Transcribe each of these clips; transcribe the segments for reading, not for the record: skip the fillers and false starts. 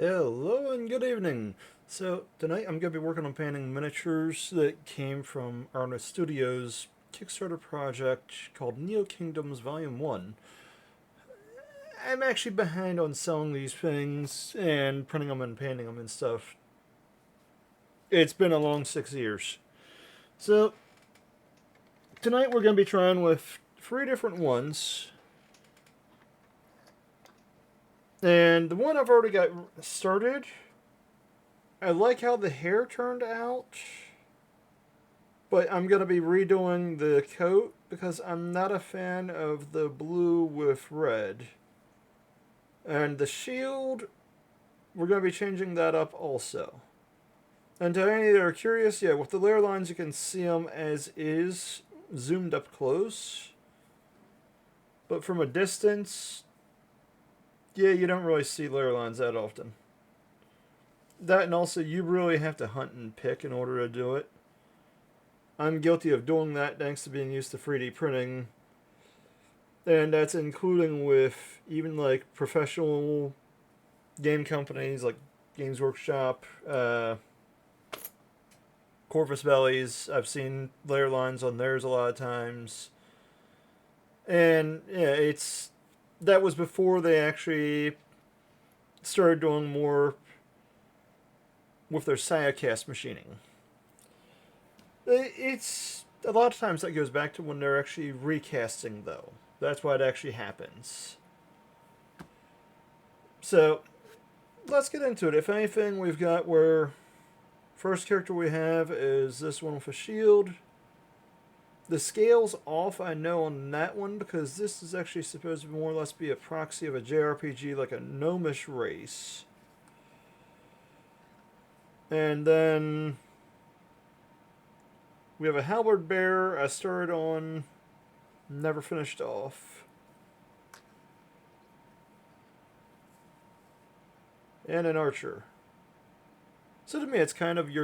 Hello and good evening. So tonight I'm going to be working on painting miniatures that came from our Studio's Kickstarter project called Neo Kingdoms Volume 1. I'm actually behind on selling these things and printing them and painting them and stuff. It's been a long 6 years. So tonight we're going to be trying with three different ones. And the one I've already got started, I like how the hair turned out. But I'm going to be redoing the coat because I'm not a fan of the blue with red. And the shield, we're going to be changing that up also. And to any that are curious, yeah, with the layer lines you can see them as is, zoomed up close. But from a distance, yeah, you don't really see layer lines that often. That and also you really have to hunt and pick in order to do it. I'm guilty of doing that thanks to being used to 3D printing. And that's including with even like professional game companies like Games Workshop, Corvus Bellies. I've seen layer lines on theirs a lot of times. And yeah, that was before they actually started doing more with their Siacast machining. It's a lot of times that goes back to when they're actually recasting, though. That's why it actually happens. So let's get into it. If anything, we've got where first character we have is this one with a shield. The scale's off, I know, on that one because this is actually supposed to more or less be a proxy of a JRPG, like a gnomish race. And then we have a halberd bearer I started on, never finished off. And an archer. So to me, it's kind of your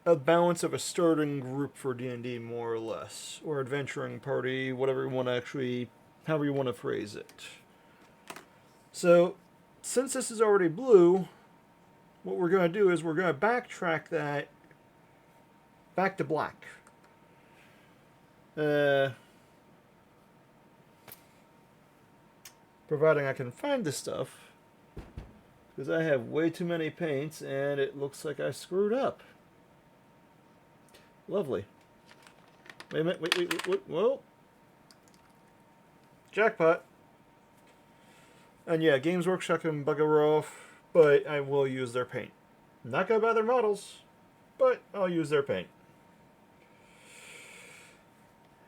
a balance of a starting group for D&D, more or less, or adventuring party, whatever you want to actually, however you want to phrase it. So, since this is already blue, what we're going to do is we're going to backtrack that back to black. Providing I can find this stuff, because I have way too many paints and it looks like I screwed up. Lovely. Wait a minute, wait, whoa. Jackpot. And yeah, Games Workshop can bugger off, but I will use their paint. I'm not going to buy their models, but I'll use their paint.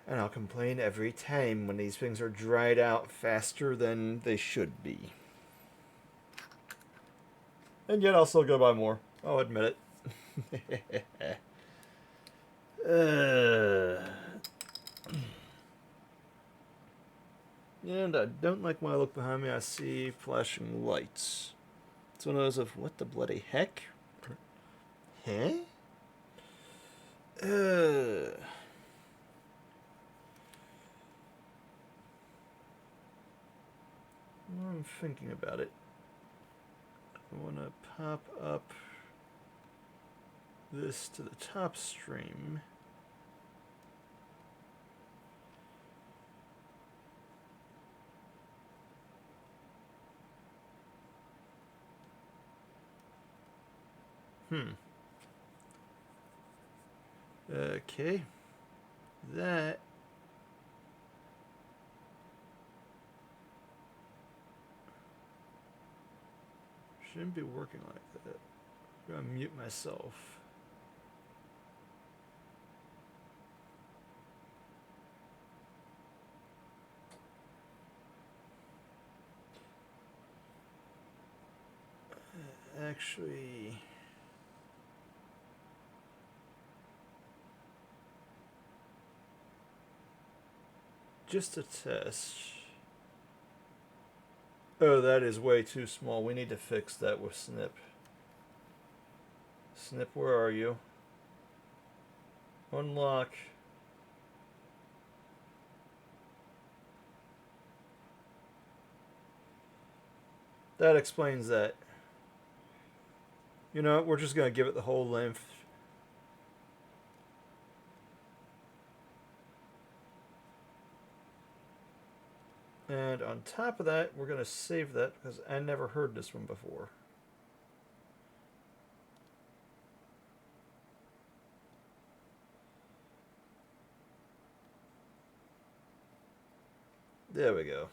And I'll complain every time when these things are dried out faster than they should be. And yet I'll still go buy more. I'll admit it. And I don't like when I look behind me, I see flashing lights. It's one of those of, what the bloody heck? Huh? I'm thinking about it. I want to pop up this to the top stream. Okay. That shouldn't be working like that. I'm gonna mute myself. Actually, just a test. Oh, that is way too small. We need to fix that with Snip. Snip, where are you? Unlock. That explains that. You know, we're just going to give it the whole length. And on top of that, we're going to save that because I never heard this one before. There we go.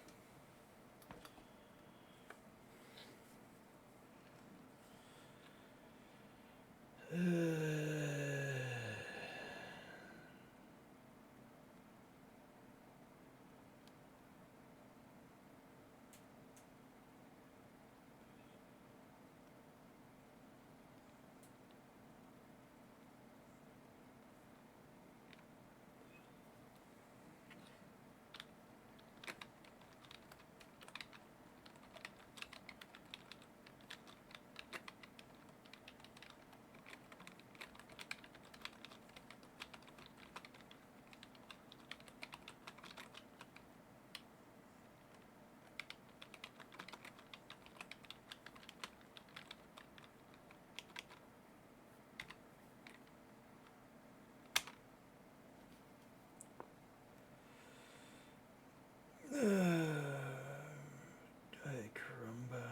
Ay, caramba.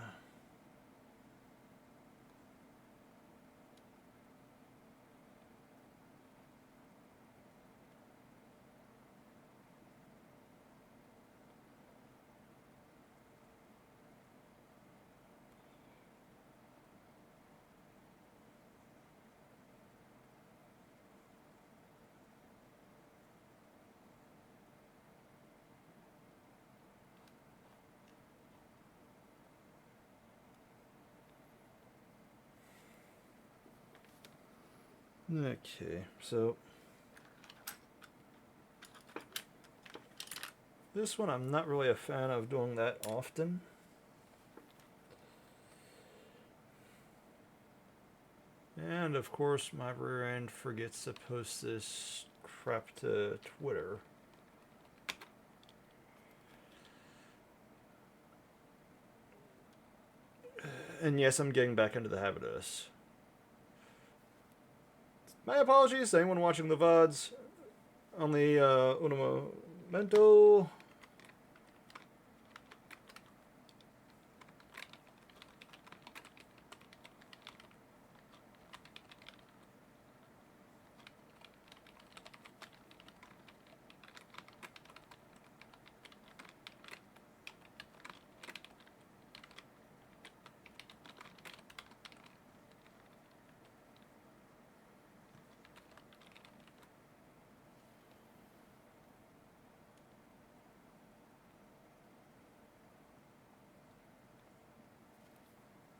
Okay, so this one I'm not really a fan of doing that often. And of course, my rear end forgets to post this crap to Twitter. And yes, I'm getting back into the habit of this. My apologies to anyone watching the VODs on the Uno Momento.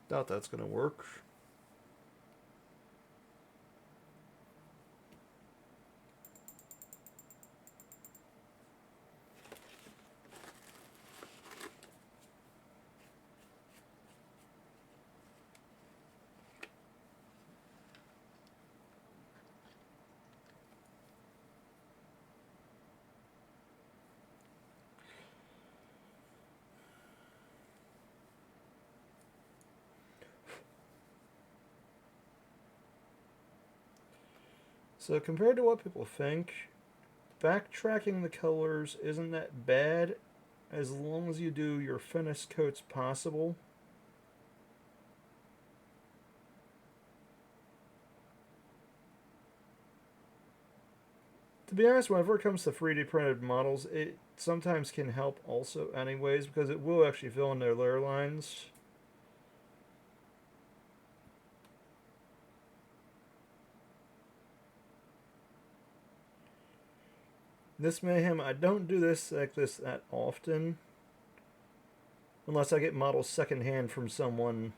Doubt that's gonna work. So compared to what people think, backtracking the colors isn't that bad as long as you do your thinnest coats possible. To be honest, whenever it comes to 3D printed models, it sometimes can help also anyways because it will actually fill in their layer lines. This mayhem, I don't do this like this that often. Unless I get models secondhand from someone.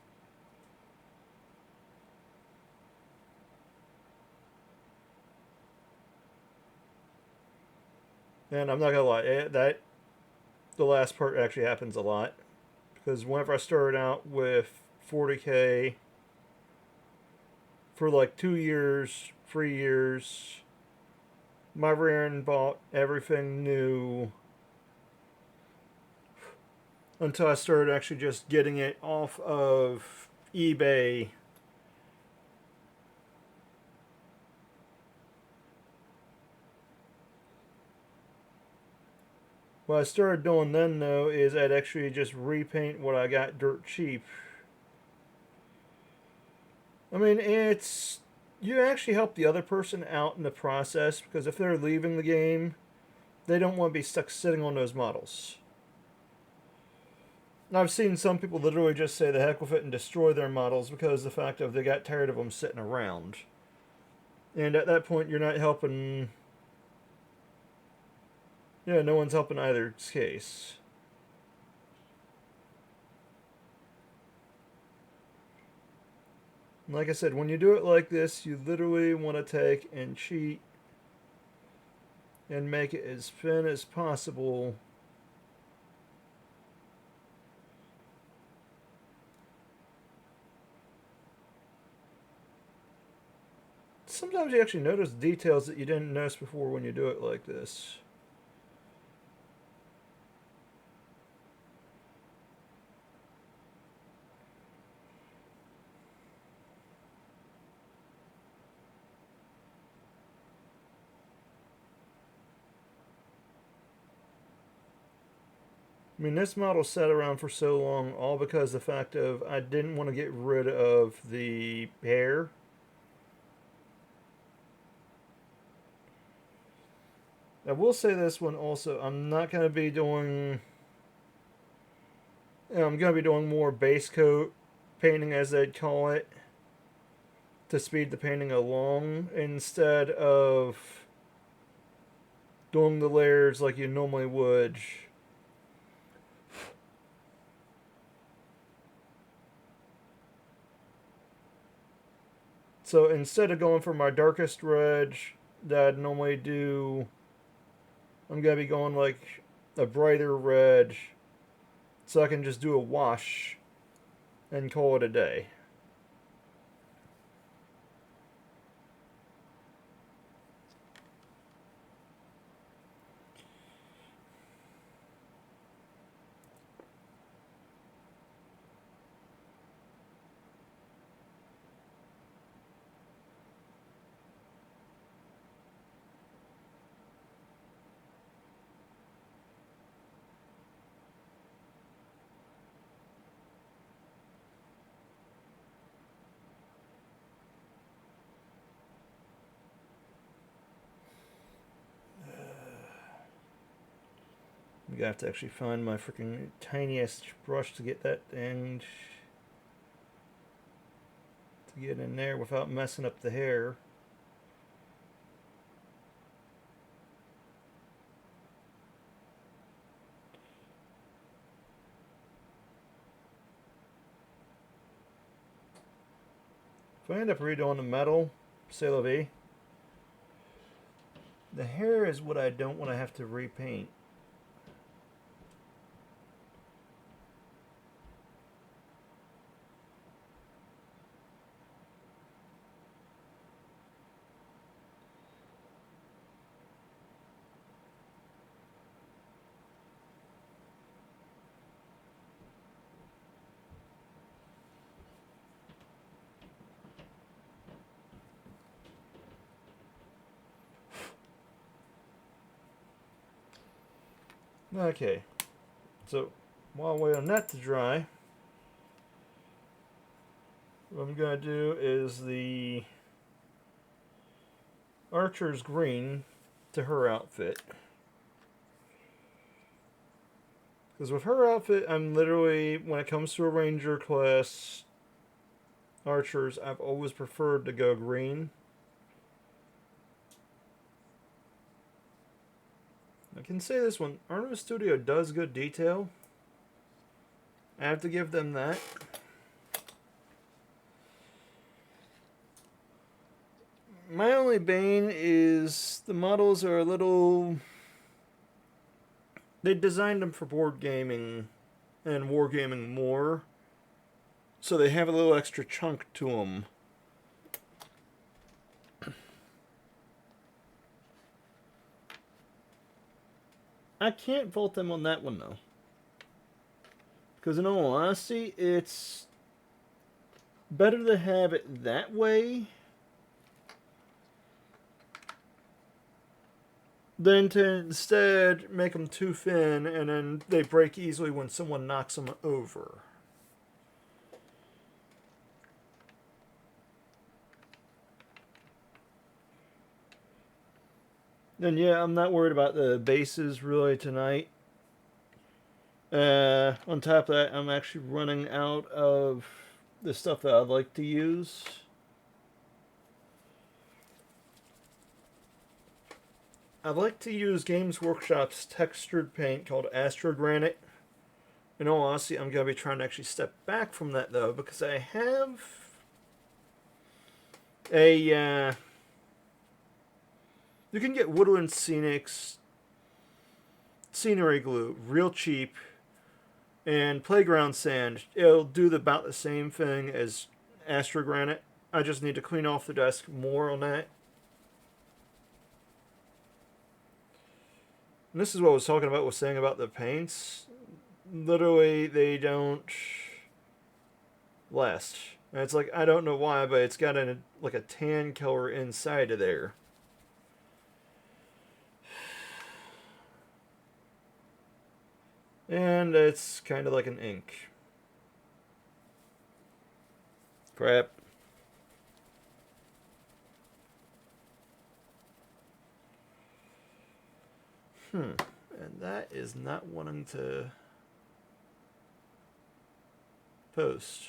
And I'm not gonna lie, that the last part actually happens a lot. Because whenever I started out with 40K for like 2 years, 3 years, my rear end bought everything new. until I started actually just getting it off of eBay. What I started doing then, though, is I'd actually just repaint what I got dirt cheap. I mean, it's. You actually help the other person out in the process because if they're leaving the game, they don't want to be stuck sitting on those models. I've seen some people literally just say the heck with it and destroy their models because of the fact of they got tired of them sitting around. And at that point, you're not helping. Yeah, no one's helping either case. Like I said, when you do it like this, you literally want to take and cheat and make it as thin as possible. Sometimes you actually notice details that you didn't notice before when you do it like this. I mean, this model sat around for so long, all because the fact of I didn't want to get rid of the hair. I will say this one also. I'm not going to be doing. I'm going to be doing more base coat painting, as they'd call it, to speed the painting along instead of doing the layers like you normally would. So instead of going for my darkest red that I'd normally do, I'm going to be going like a brighter red so I can just do a wash and call it a day. I'm gonna have to actually find my freaking tiniest brush to get that thing to get in there without messing up the hair. If I end up redoing the metal, c'est la vie. The hair is what I don't want to have to repaint. Okay, so while waiting on that to dry, what I'm going to do is the Archer's green to her outfit. Because with her outfit, I'm literally, when it comes to a Ranger class Archers, I've always preferred to go green. I can say this one, Estudio does good detail. I have to give them that. My only bane is the models are a little. They designed them for board gaming and wargaming more, so they have a little extra chunk to them. I can't fault them on that one though. Because in all honesty, it's better to have it that way than to instead make them too thin and then they break easily when someone knocks them over. Then yeah, I'm not worried about the bases really tonight. On top of that, I'm actually running out of the stuff that I'd like to use. I'd like to use Games Workshop's textured paint called Astro Granite. In all honesty, I'm going to be trying to actually step back from that though, because I have a you can get Woodland Scenics scenery glue real cheap, and playground sand. It'll do about the same thing as Astro Granite. I just need to clean off the desk more on that. And this is what I was talking about, was saying about the paints. Literally, they don't last. And it's like, I don't know why, but it's got like a tan color inside of there. And it's kind of like an ink. Crap. And that is not wanting to post.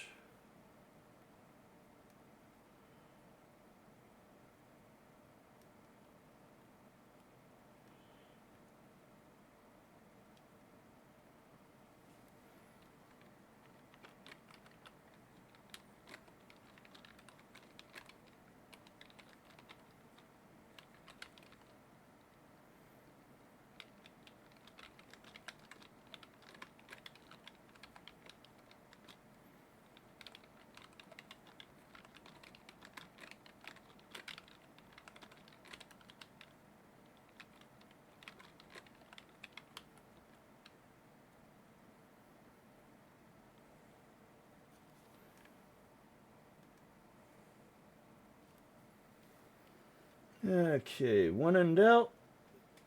Okay, when in doubt,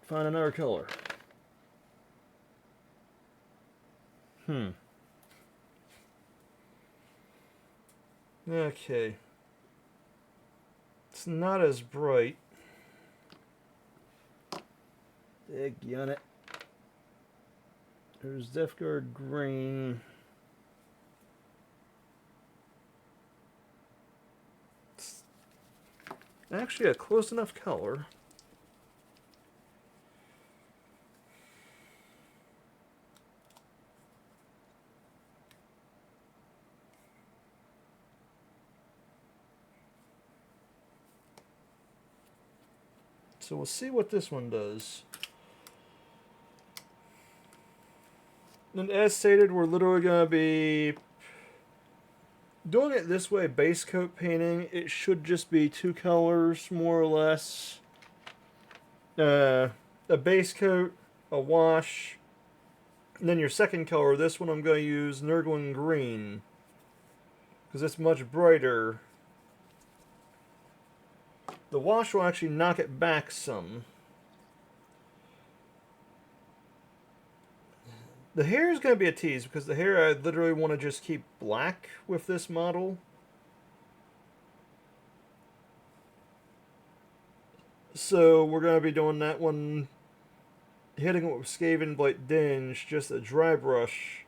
find another color. Okay. It's not as bright. Daggone it. There's Death Guard green. It's actually a close enough color. So we'll see what this one does. And as stated, we're literally going to be doing it this way, base coat painting. It should just be two colors, more or less. A base coat, a wash, and then your second color. This one I'm going to use Nurglin Green, because it's much brighter. The wash will actually knock it back some. The hair is going to be a tease, because the hair I literally want to just keep black with this model. So we're going to be doing that one, hitting it with Skaven Blight Dinge, just a dry brush.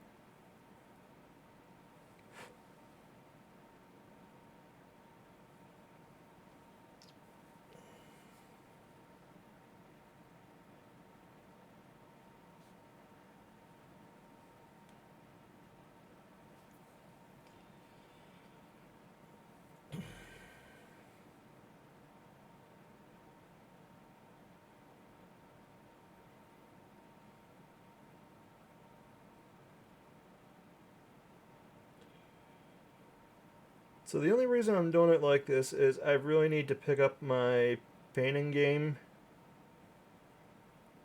So the only reason I'm doing it like this is I really need to pick up my painting game,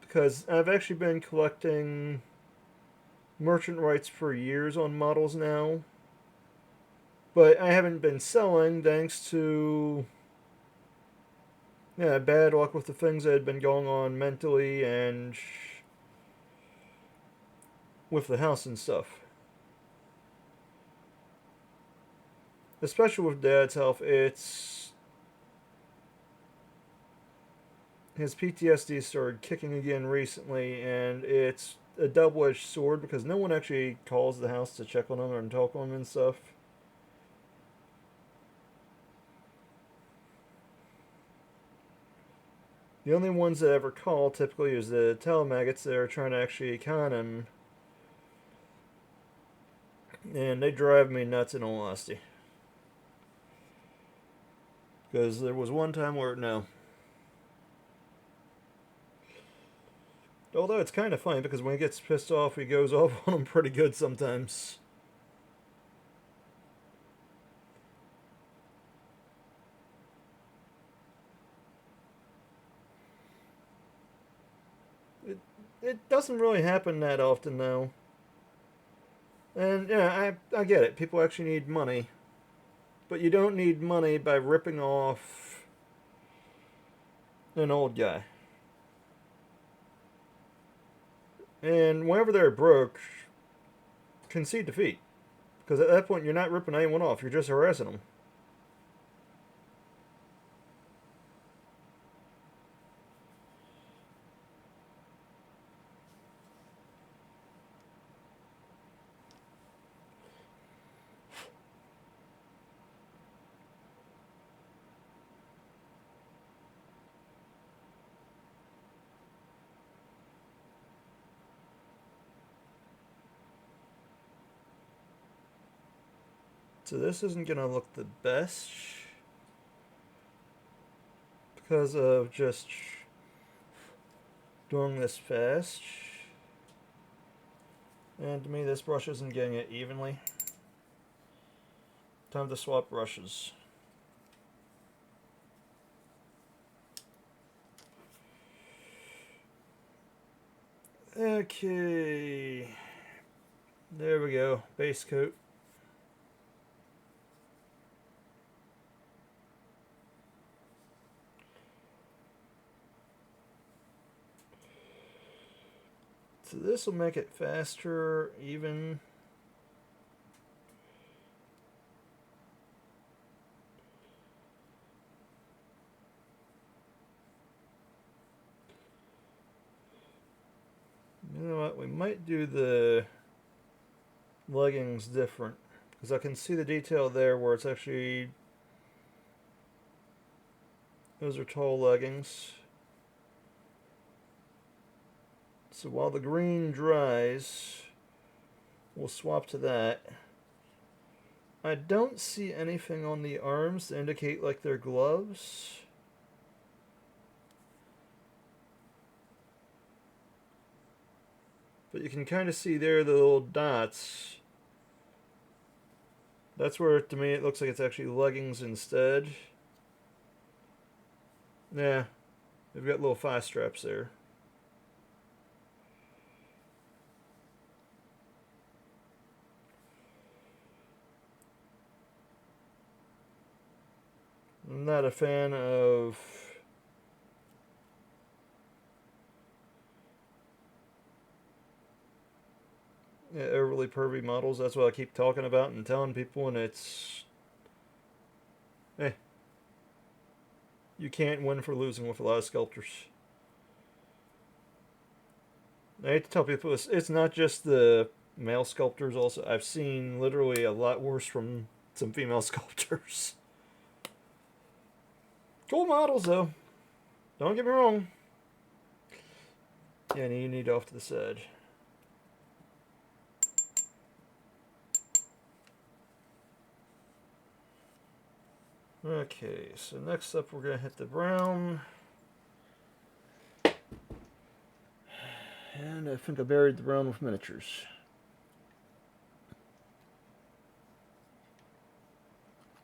because I've actually been collecting merchant rights for years on models now. But I haven't been selling thanks to bad luck with the things that had been going on mentally and with the house and stuff. Especially with Dad's health, it's his PTSD started kicking again recently, and it's a double-edged sword because no one actually calls the house to check on him and talk on him and stuff. The only ones that ever call typically is the telemaggots that are trying to actually con him. And they drive me nuts in all honesty. Because there was one time where, no. Although it's kind of funny because when he gets pissed off, he goes off on them pretty good sometimes. It doesn't really happen that often, though. And yeah, I get it. People actually need money. But you don't need money by ripping off an old guy. And whenever they're broke, concede defeat. Because at that point, you're not ripping anyone off, you're just harassing them. So this isn't going to look the best because of just doing this fast. And to me, this brush isn't getting it evenly. Time to swap brushes. Okay. There we go. Base coat. So this will make it faster, even. You know what? We might do the leggings different because I can see the detail there where it's actually. Those are tall leggings. So while the green dries, we'll swap to that. I don't see anything on the arms to indicate like they're gloves. But you can kind of see there the little dots. That's where, to me, it looks like it's actually leggings instead. Yeah, they've got little thigh straps there. I'm not a fan of overly pervy models. That's what I keep talking about and telling people, and it's you can't win for losing with a lot of sculptors. I hate to tell people it's not just the male sculptors. Also, I've seen literally a lot worse from some female sculptors. Cool models, though. Don't get me wrong. Yeah, you need off to the side. Okay, so next up we're going to hit the brown. And I think I buried the brown with miniatures.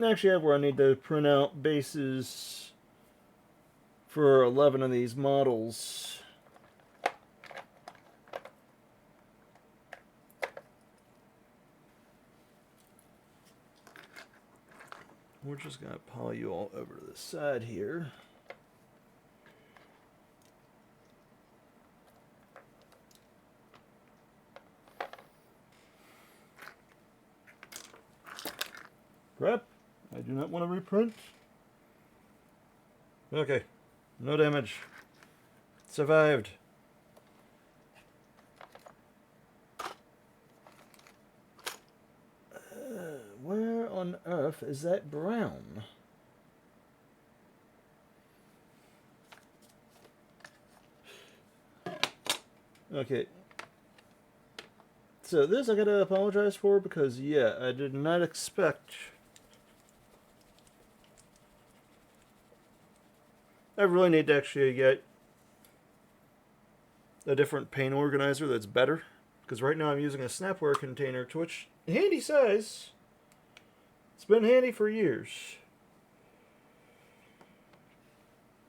Actually, I have where I need to print out bases for 11 of these models. we're just going to poly you all over to the side here. Crap, I do not want to reprint. Okay, no damage. Survived. Where on earth is that brown? Okay. So this I gotta apologize for because, yeah, I did not expect... I really need to actually get a different paint organizer that's better. Because right now I'm using a Snapware container, to which, handy size. It's been handy for years.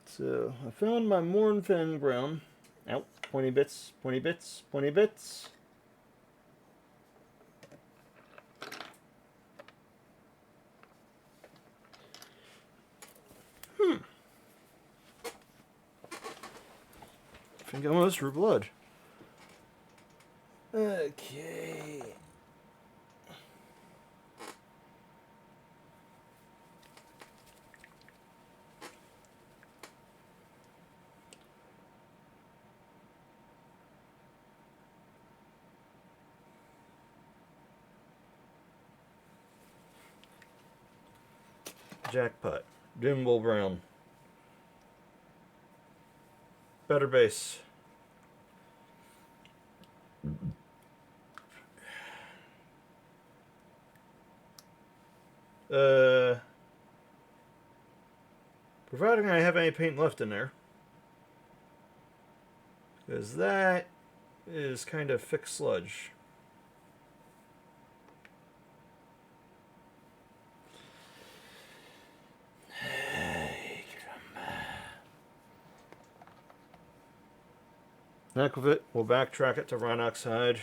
So, I found my Morn Thin brown. Ow, pointy bits, pointy bits, pointy bits. I think I almost drew blood. Okay. Jackpot. Dimble brown. Better base. Providing I have any paint left in there. Because that is kind of thick sludge. Heck with it, we'll backtrack it to Rhinox hide.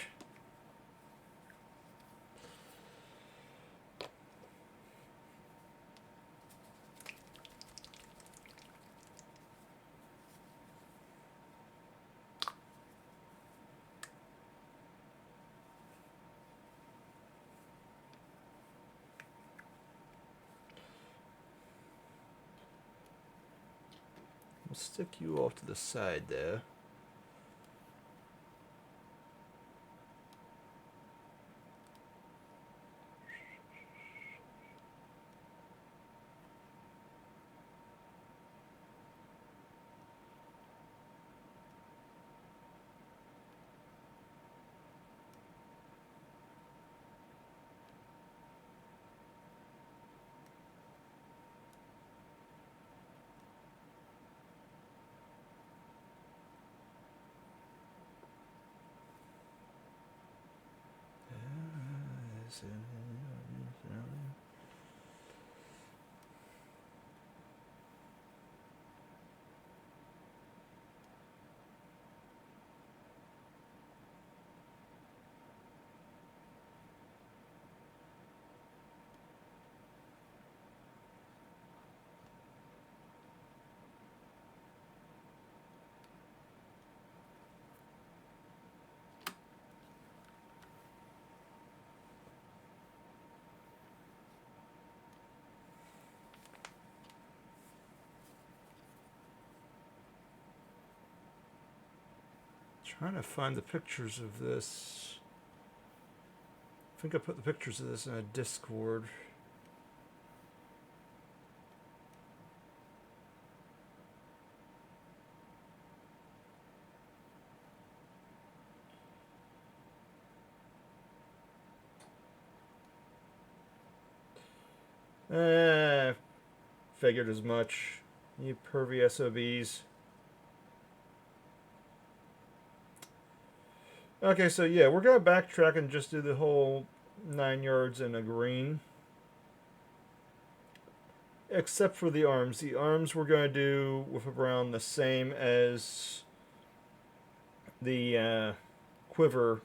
We'll stick you off to the side there. Trying to find the pictures of this. I think I put the pictures of this in a Discord. Figured as much. You pervy SOBs. Okay, so yeah, we're going to backtrack and just do the whole 9 yards in a green. Except for the arms. The arms we're going to do with a brown the same as the quivers.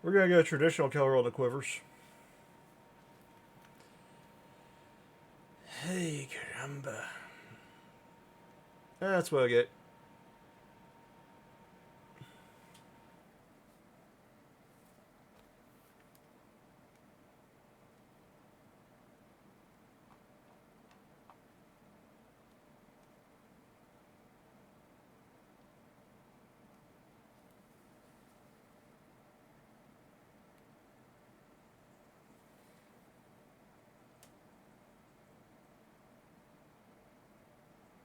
We're going to go traditional color on the quivers. Hey, caramba. That's what I get.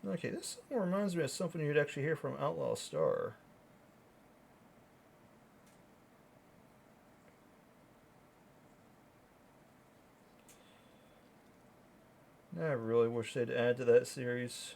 Okay, this reminds me of something you'd actually hear from Outlaw Star. I really wish they'd add to that series.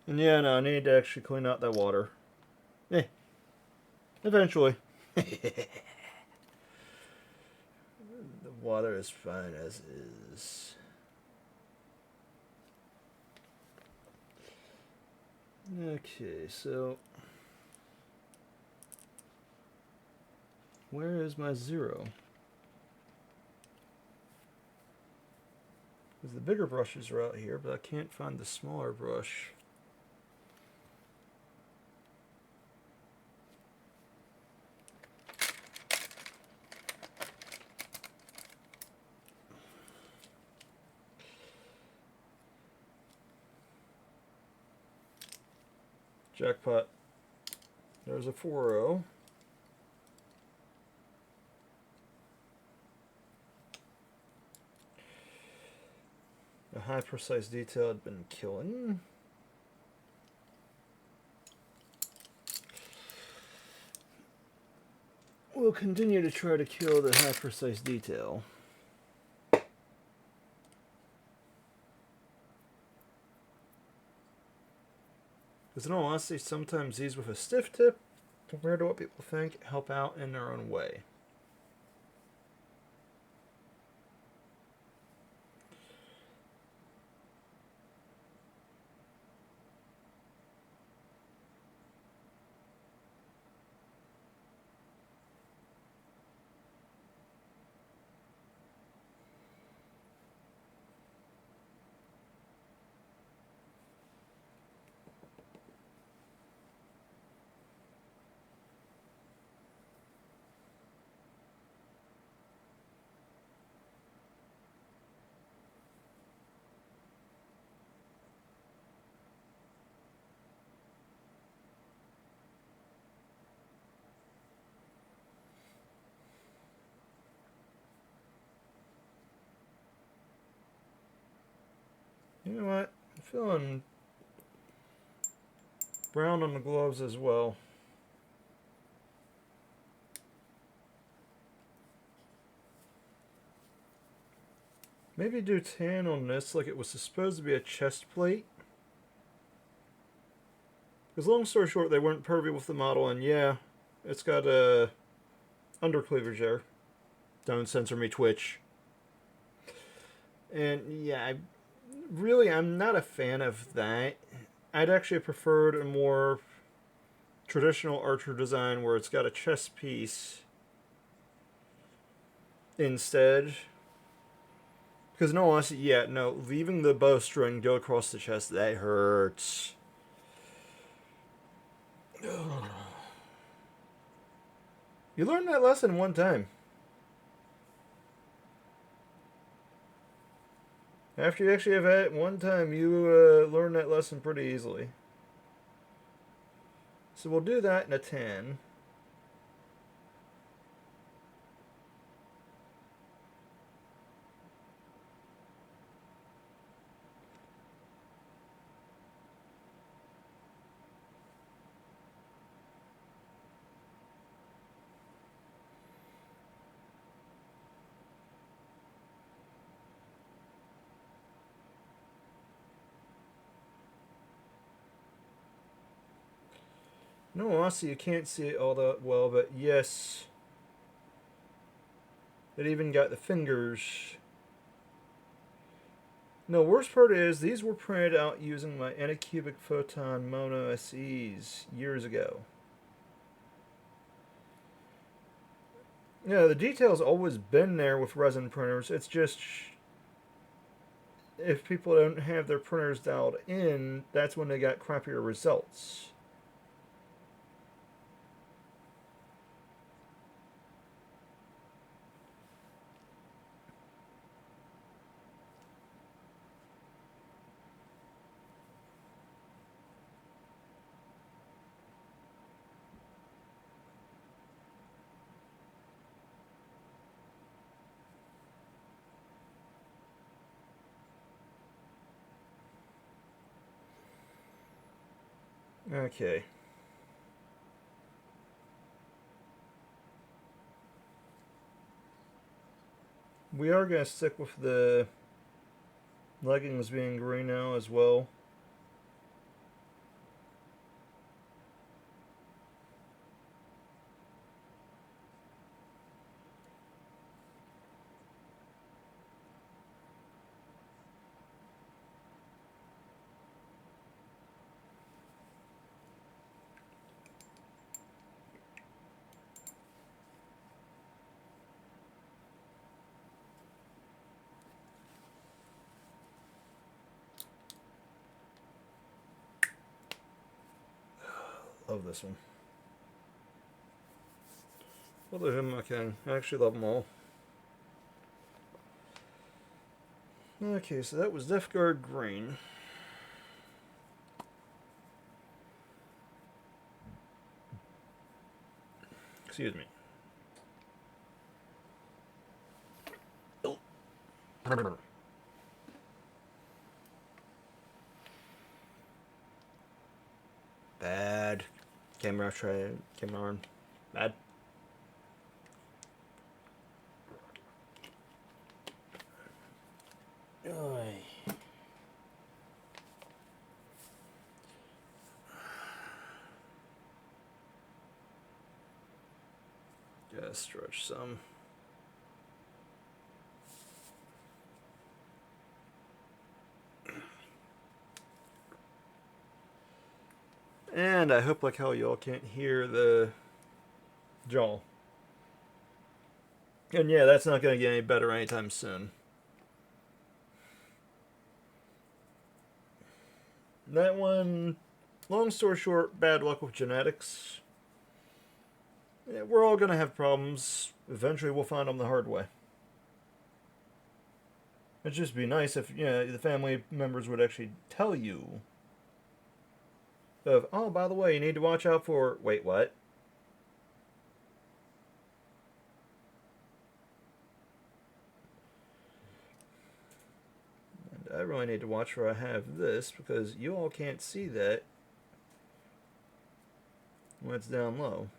And yeah, no, I need to actually clean out that water. Eh, eventually. The water is fine as is. Okay, so where is my 0? Because the bigger brushes are out here, but I can't find the smaller brush. Jackpot. There's a 4-0. A high precise detail had been killing. We'll continue to try to kill the high precise detail. Because in all honesty, sometimes these with a stiff tip, compared to what people think, help out in their own way. You know what? I'm feeling brown on the gloves as well. Maybe do tan on this like it was supposed to be a chest plate. Because long story short, they weren't pervy with the model, and yeah, it's got a under cleavage there. Don't censor me, Twitch. And yeah, I'm not a fan of that. I'd actually preferred a more traditional Archer design where it's got a chest piece instead. Because no, honestly, yeah, no, leaving the bowstring go across the chest, that hurts. You learned that lesson one time. After you actually have had it one time, you learn that lesson pretty easily. So we'll do that in a 10. No, honestly, you can't see it all that well, but yes, it even got the fingers. No, worst part is these were printed out using my Anycubic Photon Mono SEs years ago. Yeah, the detail's always been there with resin printers. It's just if people don't have their printers dialed in, that's when they got crappier results. Okay. We are going to stick with the leggings being green now as well. Love this one. Other than him, I can actually love them all. Okay, so that was Death Guard Green. Excuse me. Bad. Camera on. Bad. Oy. Gotta stretch some. And I hope like hell y'all can't hear the jaw. And yeah, that's not gonna get any better anytime soon. That one, long story short, bad luck with genetics. Yeah, we're all gonna have problems. Eventually, we'll find them the hard way. It'd just be nice if the family members would actually tell you of, oh, by the way, you need to watch out for. Wait, what? And I really need to watch where I have this because you all can't see that when it's down low.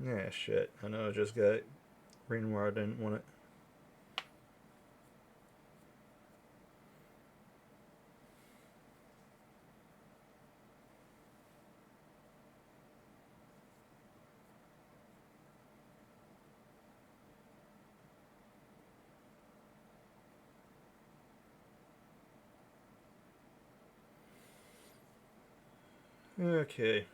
Yeah, shit. I know I just got green where I didn't want it. Okay.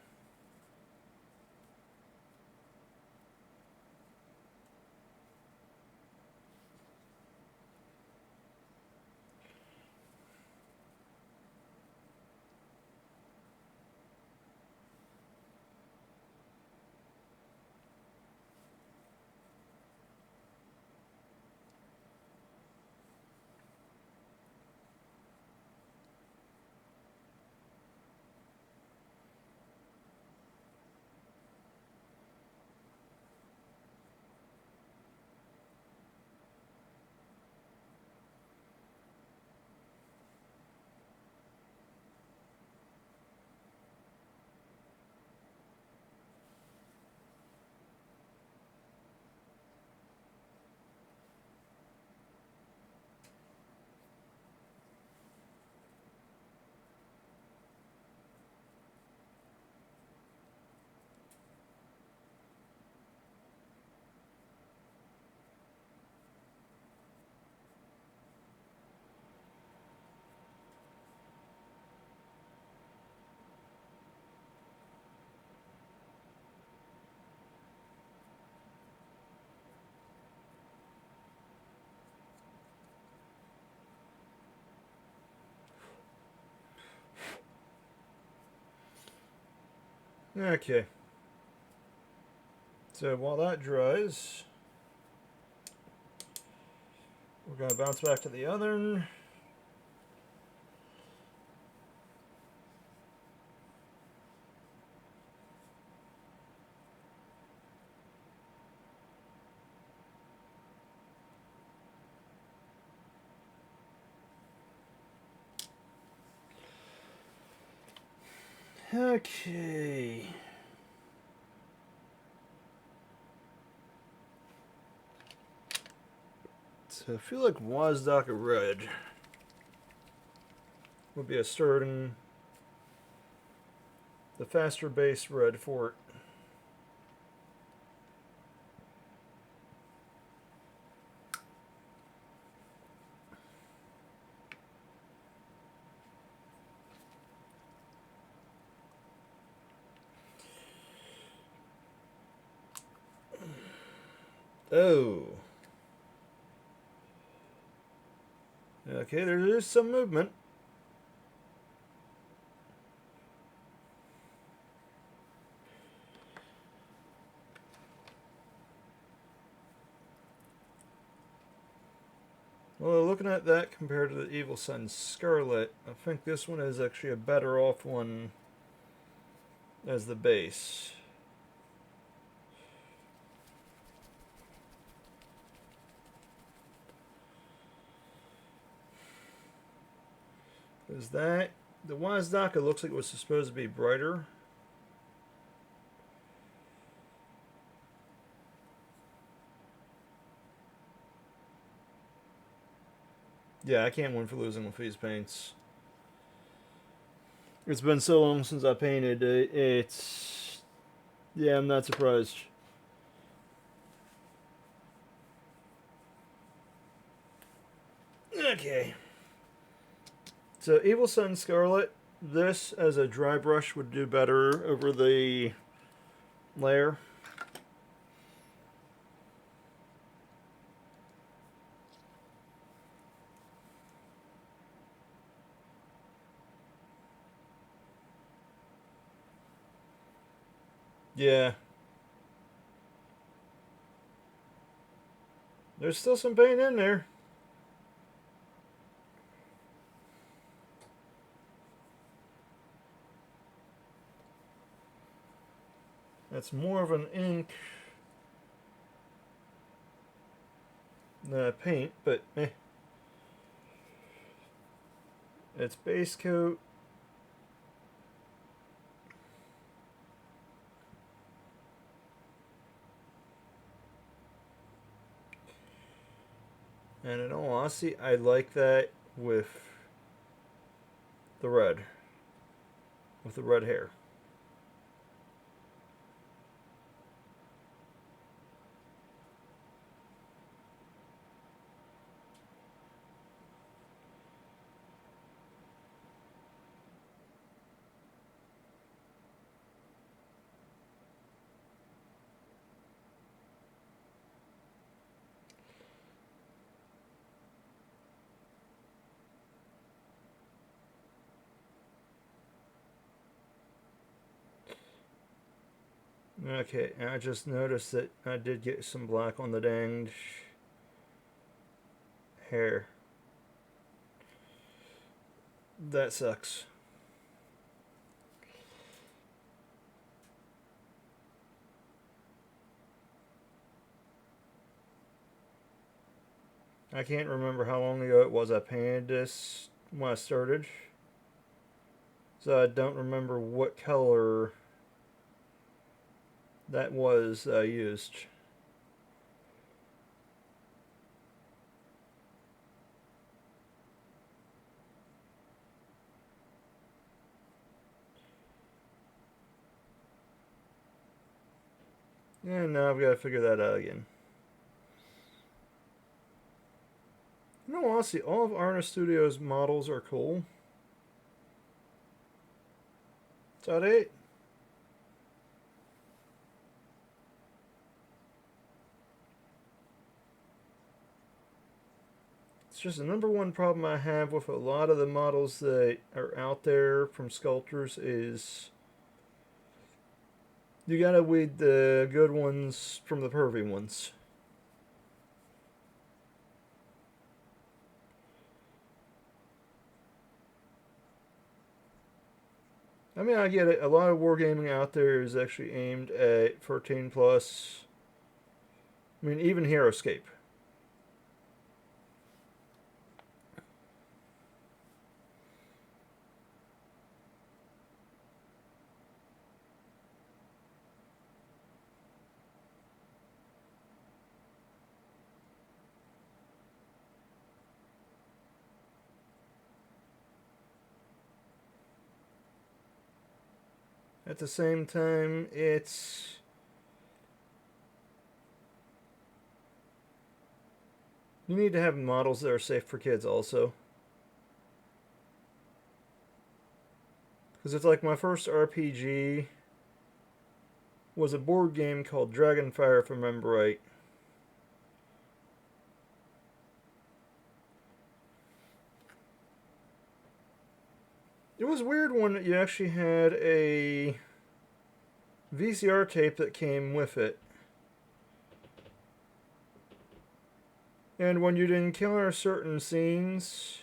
Okay. So while that dries, we're going to bounce back to the oven. Okay. So I feel like Wazdaka Red would be a certain the faster base red for it. Oh. Okay, there is some movement. Well, looking at that compared to the Evil Sun Scarlet, I think this one is actually a better off one as the base. Is that the Wazdaka looks like it was supposed to be brighter. Yeah, I can't win for losing with these paints. It's been so long since I painted. It's yeah, I'm not surprised. Okay. So Evil Sun Scarlet, this as a dry brush would do better over the layer. Yeah. There's still some paint in there. That's more of an ink than a paint, but eh. It's base coat. honesty, I like that with the red. With the red hair. Okay, and I just noticed that I did get some black on the danged hair. That sucks. I can't remember how long ago it was I painted this when I started. So I don't remember what color that was I used. And now I've got to figure that out again. No, honestly, all of Artist Studio's models are cool. Is that it? It's just the number one problem I have with a lot of the models that are out there from sculptors is you gotta weed the good ones from the pervy ones. I mean, I get it. A lot of wargaming out there is actually aimed at 13 plus. I mean, even HeroScape. At the same time, it's you need to have models that are safe for kids also. Because it's like my first RPG was a board game called Dragonfire, if I remember right. It was weird when you actually had a VCR tape that came with it. And when you'd encounter certain scenes,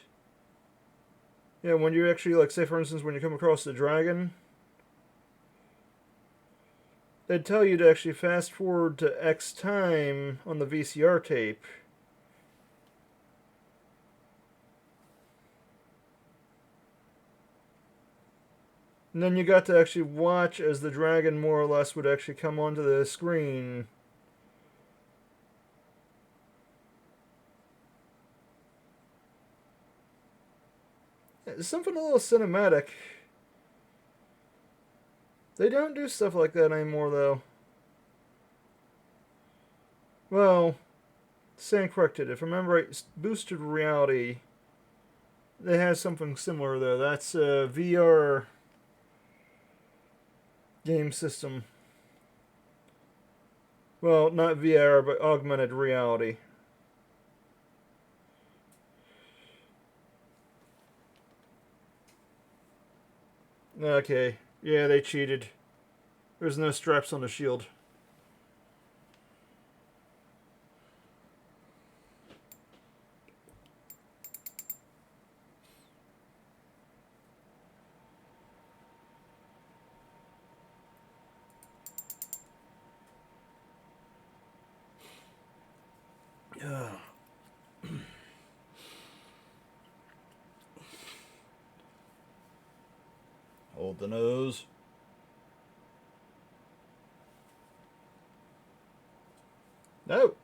yeah, when you actually, like, say for instance, when you come across the dragon, they'd tell you to actually fast forward to X time on the VCR tape. And then you got to actually watch as the dragon more or less would actually come onto the screen. It's something a little cinematic. They don't do stuff like that anymore, though. Well, stand corrected. If I remember right, boosted reality, they have something similar though. That's a VR game system. Well, not VR, but augmented reality. Okay, yeah, they cheated. There's no straps on the shield. Hold the nose. No.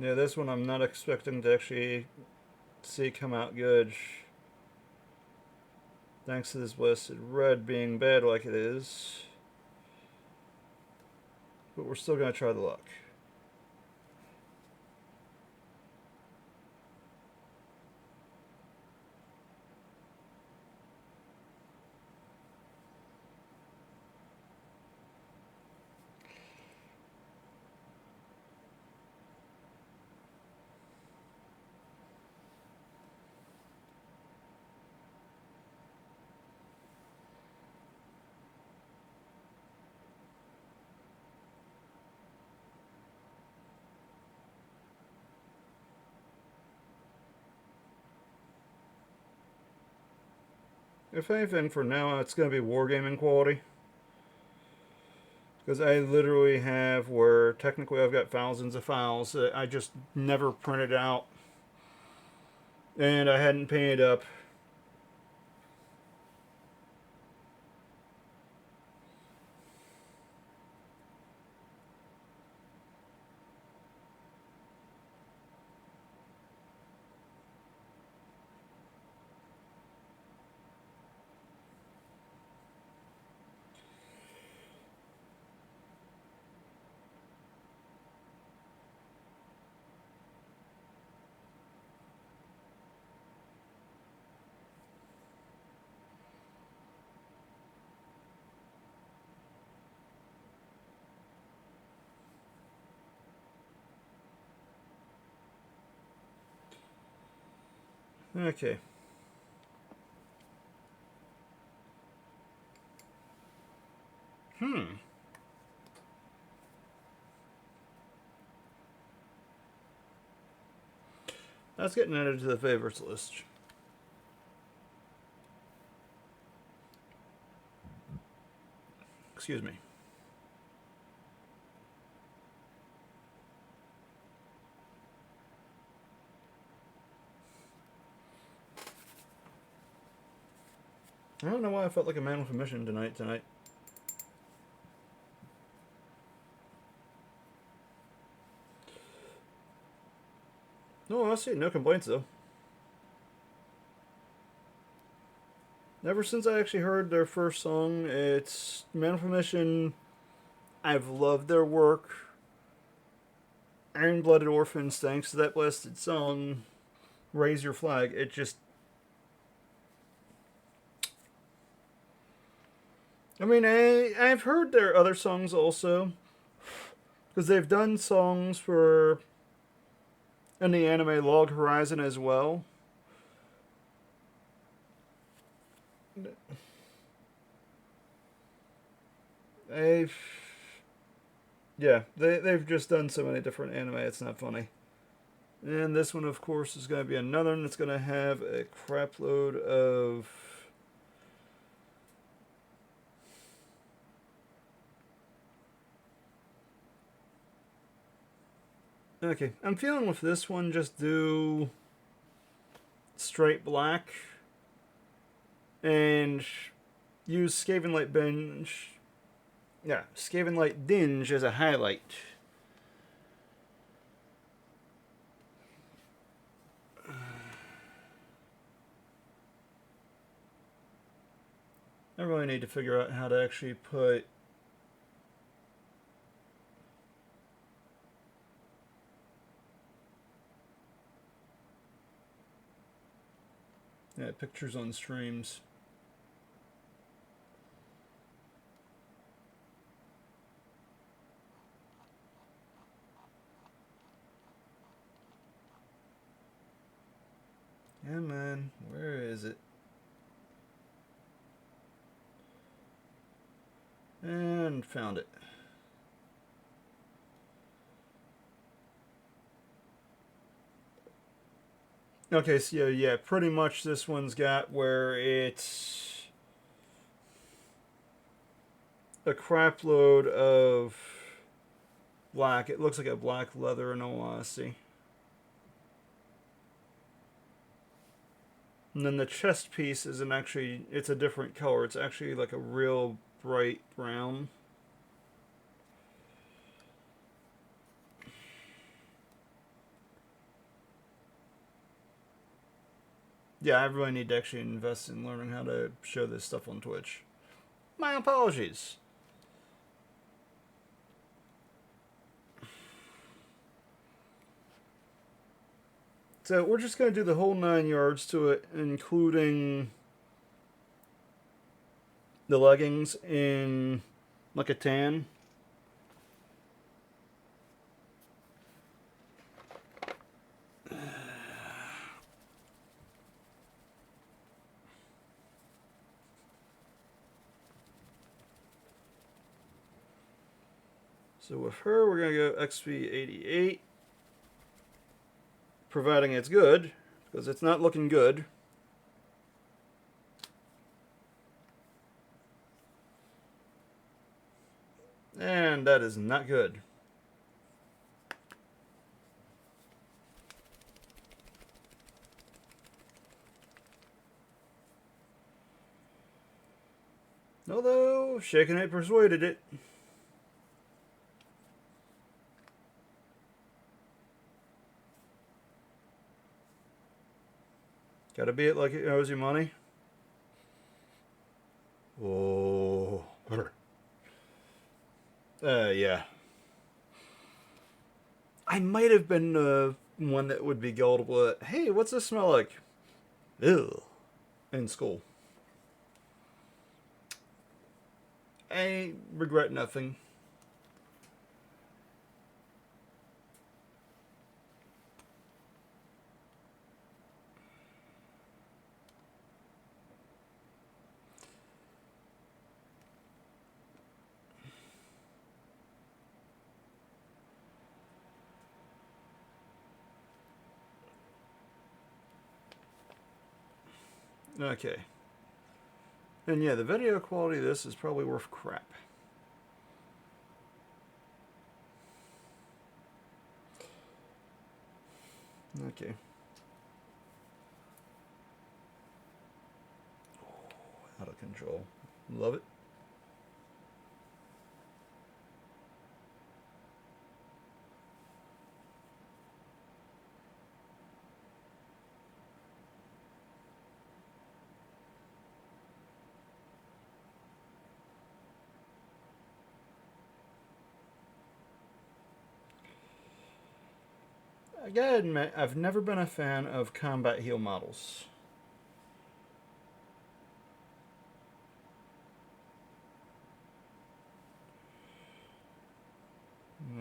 Yeah, this one I'm not expecting to actually see come out good. Thanks to this blasted red being bad like it is. But we're still going to try the luck. If anything, for now, it's going to be wargaming quality. Because I literally have where technically I've got thousands of files that I just never printed out. And I hadn't painted up. Okay. That's getting added to the favorites list. Excuse me. I don't know why I felt like a man with a mission tonight. No, honestly, no complaints though. Ever since I actually heard their first song, it's Man with a Mission. I've loved their work. Iron Blooded Orphans, thanks to that blasted song, Raise Your Flag. It just. I mean, I've heard their other songs also. Because they've done songs for. In the anime Log Horizon as well. I've. Yeah, they've just done so many different anime, it's not funny. And this one, of course, is going to be another one that's going to have a crapload of. Okay, I'm feeling with this one, just do straight black and use Skaven Light Binge. Yeah, Skaven Light Dinge as a highlight. I really need to figure out how to actually put. Yeah, pictures on streams. Yeah, man, where is it? And found it. Okay, so yeah, pretty much this one's got where it's a crap load of black. It looks like a black leather in all honesty. And then the chest piece isn't actually, it's a different color. It's actually like a real bright brown. Yeah, I really need to actually invest in learning how to show this stuff on Twitch. My apologies. So we're just going to do the whole 9 yards to it, including the leggings in like a tan. So with her, we're going to go XP88, providing it's good, because it's not looking good. And that is not good. Although, shaking it persuaded it. Gotta be it like it owes you money. Oh. Yeah. I might have been one that would be gullible at, hey, what's this smell like? Ew. In school. I regret nothing. Okay. And yeah, the video quality of this is probably worth crap. Okay. Out of control. Love it. I gotta admit, I've never been a fan of combat heal models.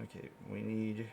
Okay, we need...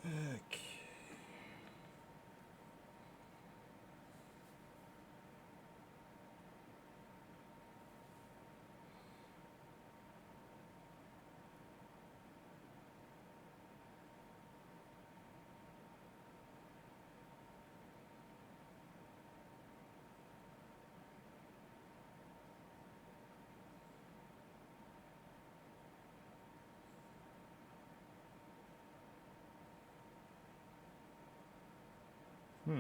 Okay. Hmm.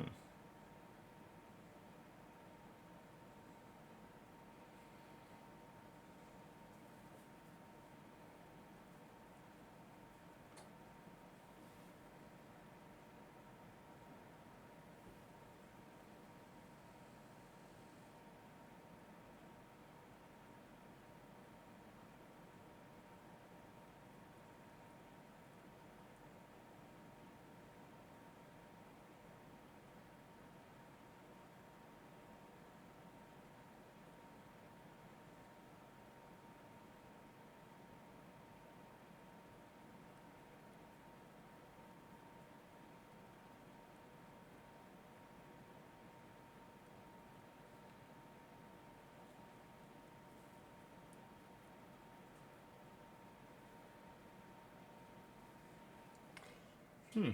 Hmm.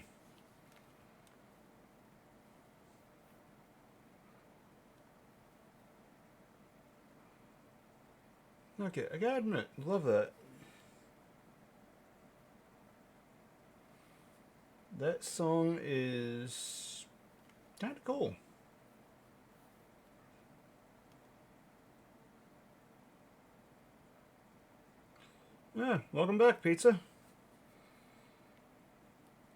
Okay, I gotta admit, love that. That song is kind of cool. Yeah, welcome back, Pizza.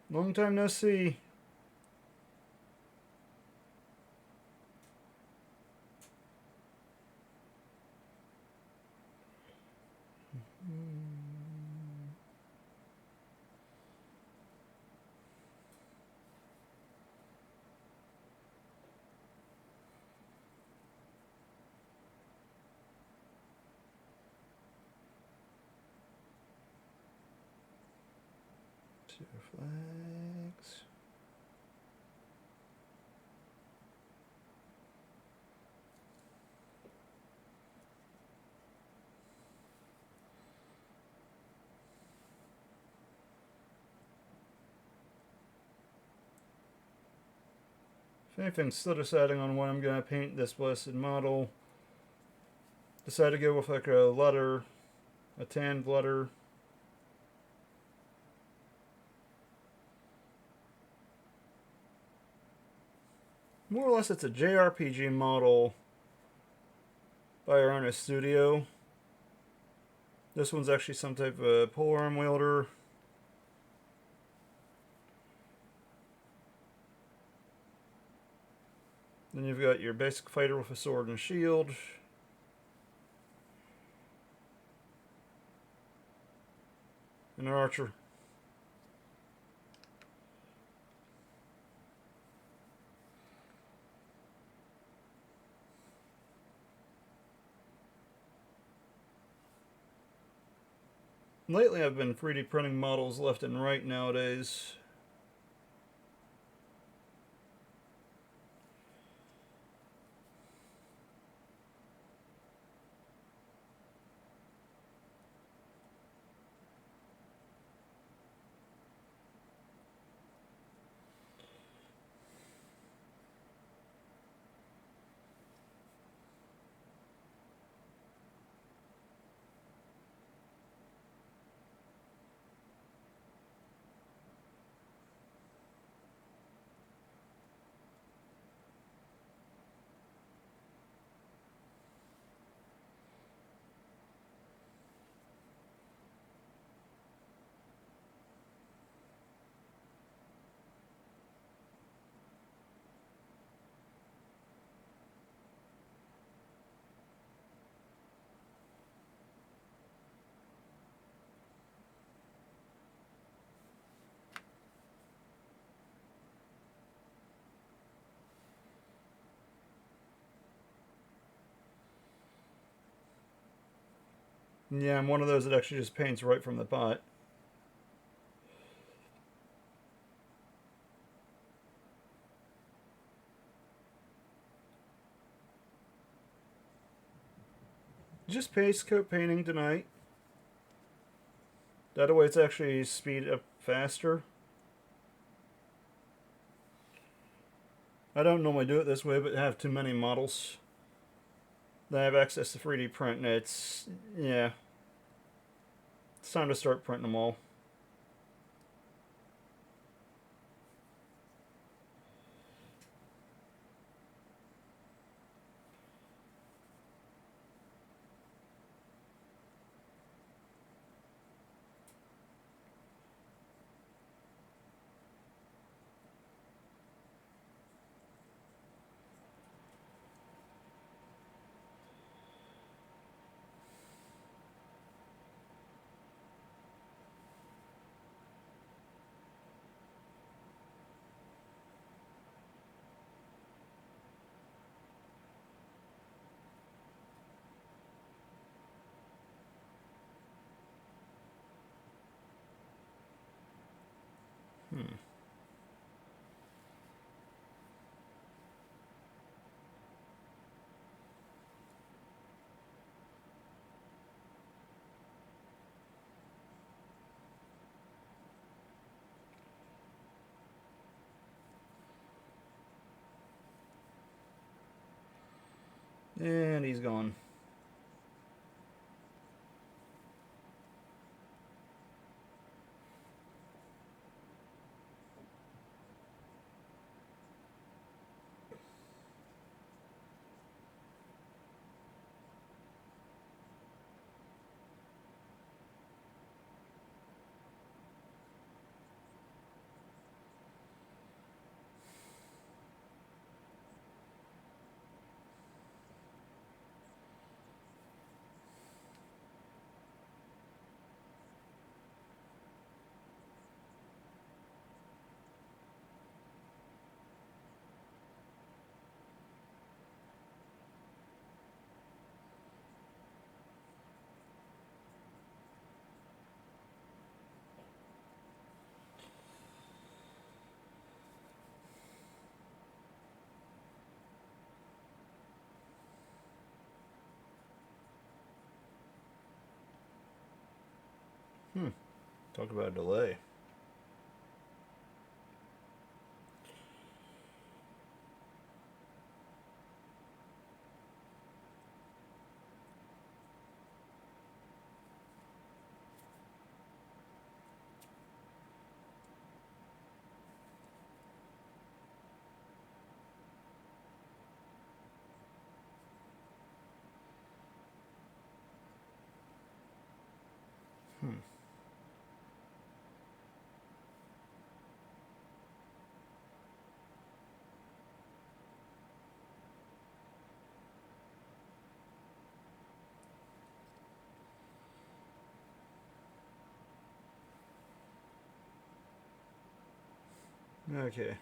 Long time no see. Two flags. If anything, still deciding on what I'm gonna paint this blessed model. Decided to go with like a letter, a tanned letter. More or less, it's a JRPG model by our own Estudio. This one's actually some type of polearm wielder. Then you've got your basic fighter with a sword and shield. And an archer. Lately, I've been 3D printing models left and right nowadays. Yeah, I'm one of those that actually just paints right from the pot. Just paste coat painting tonight. That way it's actually speed up faster. I don't normally do it this way, but have too many models that have access to 3D print, and yeah, it's time to start printing them all. Hmm. And he's gone. Talk about a delay. Okay. I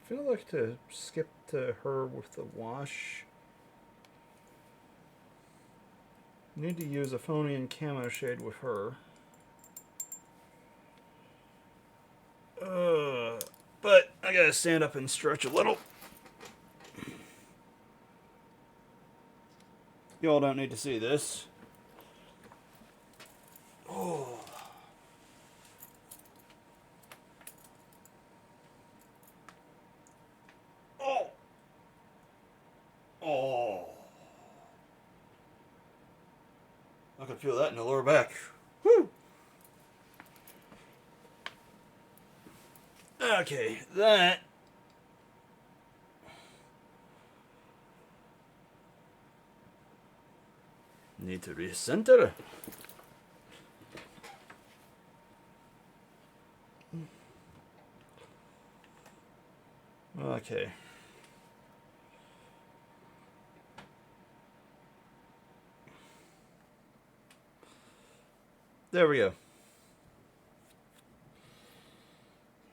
feel like to skip to her with the wash. Need to use a phony and camo shade with her. But I gotta stand up and stretch a little. Y'all don't need to see this. Oh. Oh. Oh. I can feel that in the lower back. Woo. Okay, that. Need to recenter. Okay. There we go.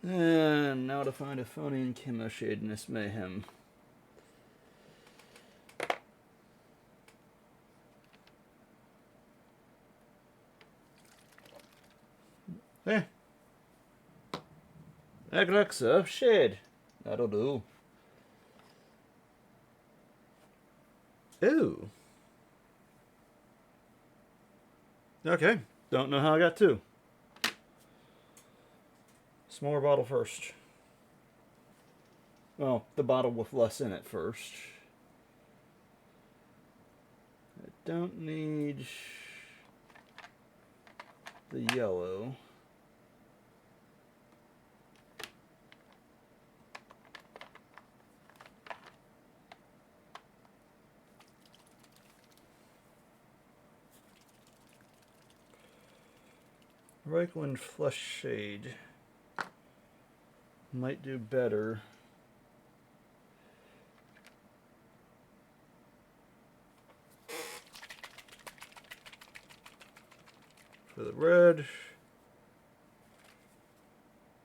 And now to find a phony and camo shade in this mayhem. Eh. Alexa, shade. That'll do. Ooh. Okay. Don't know how I got two. Smaller bottle first. Well, the bottle with less in it first. I don't need the yellow. Reikland Flush Shade might do better. For the red,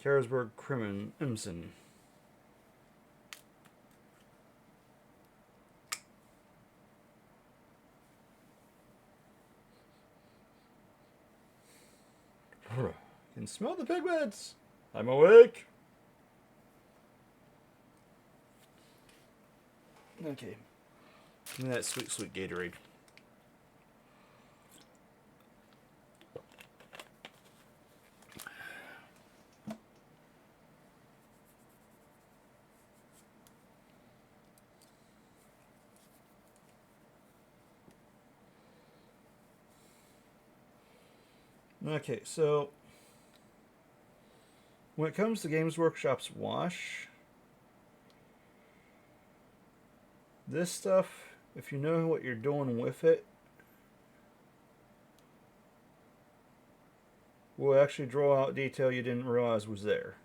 Carlsberg Crimson. Can smell the pigments. I'm awake. Okay. And that sweet, sweet Gatorade. Okay, so when it comes to Games Workshop's wash, this stuff, if you know what you're doing with it, will actually draw out detail you didn't realize was there.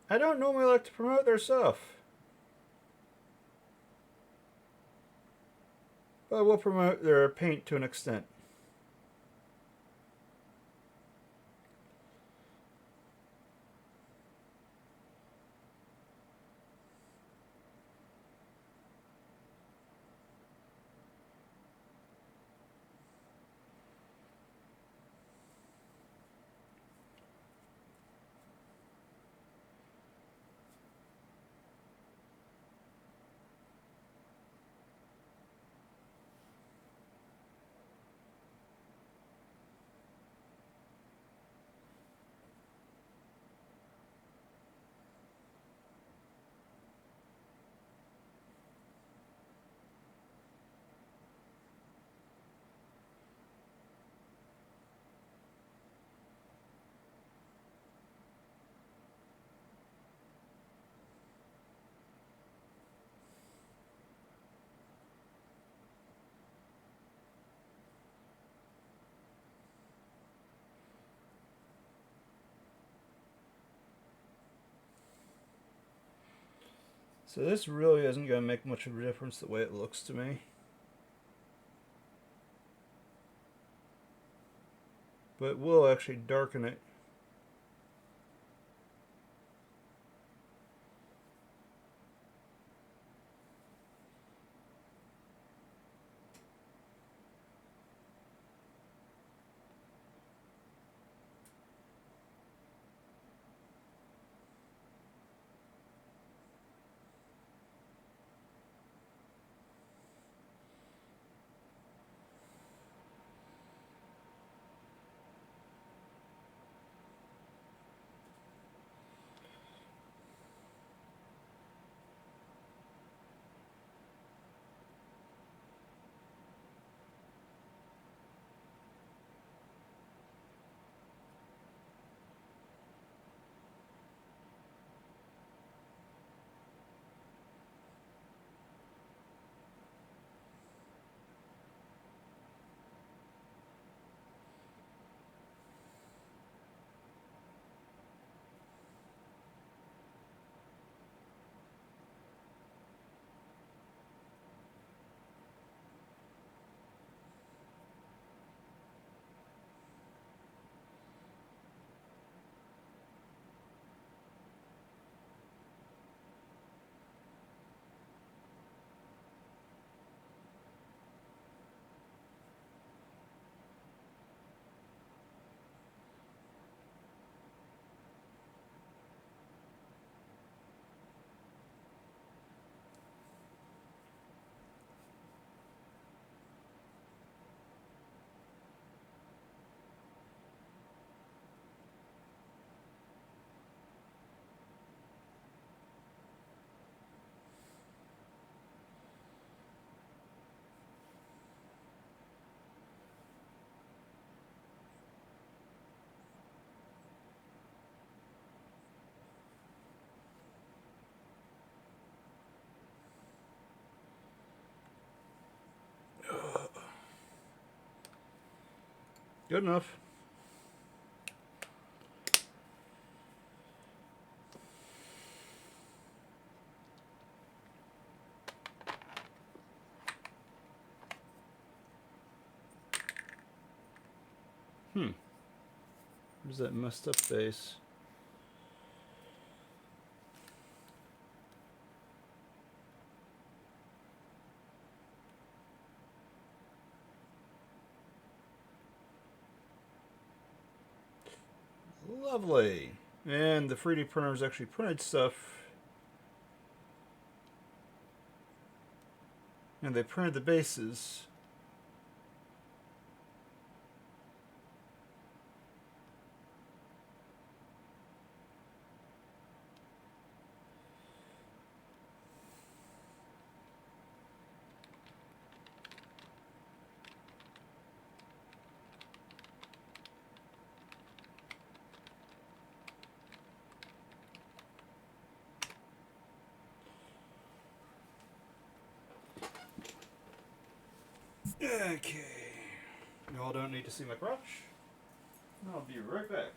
I don't normally like to promote their stuff, but I will promote their paint to an extent. So this really isn't going to make much of a difference the way it looks to me. But we'll actually darken it. Good enough. Where's that messed up base? Lovely. And the 3D printers actually printed stuff. And they printed the bases. Okay. Y'all don't need to see my crotch. I'll be right back.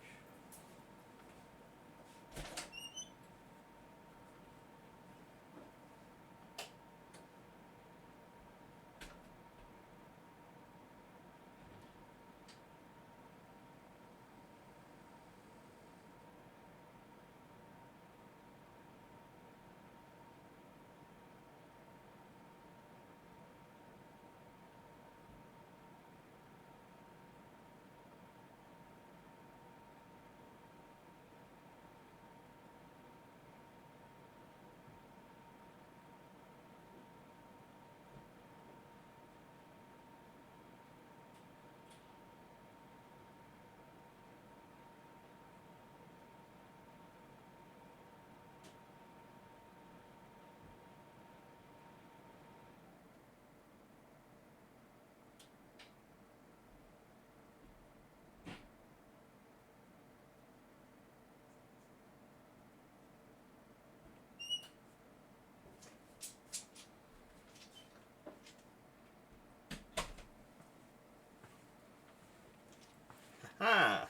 Ah!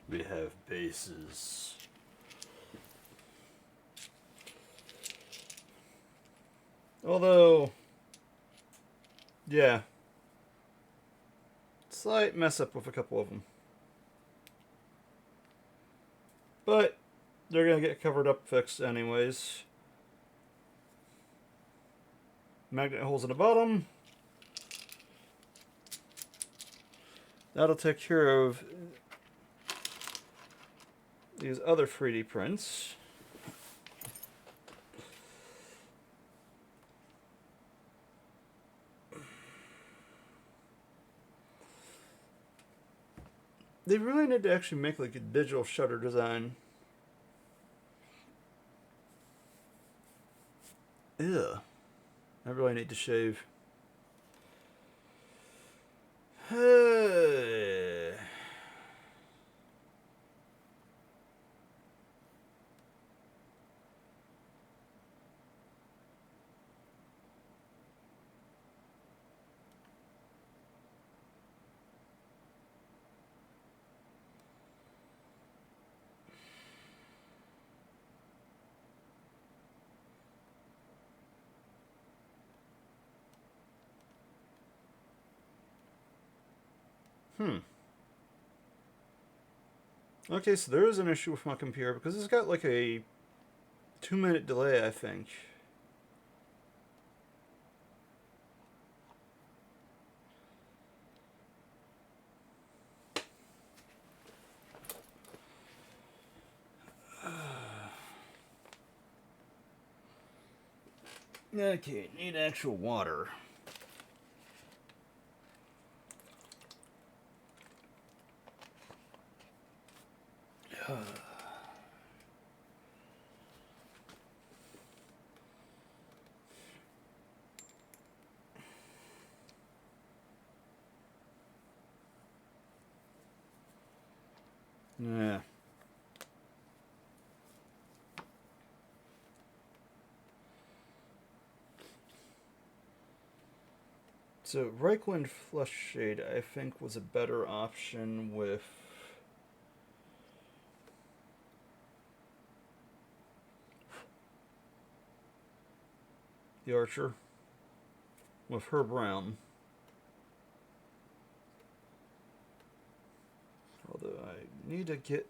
We have bases. Although, yeah. Slight mess up with a couple of them. But they're going to get covered up fixed anyways. Magnet holes in the bottom. That'll take care of these other 3D prints. They really need to actually make like a digital shutter design. Ew. I really need to shave. Okay, so there is an issue with my computer because it's got like a 2-minute delay, I think. Okay, need actual water. Yeah. So, Reichland Flush Shade, I think, was a better option with the Archer, with her brown. Although I need to get...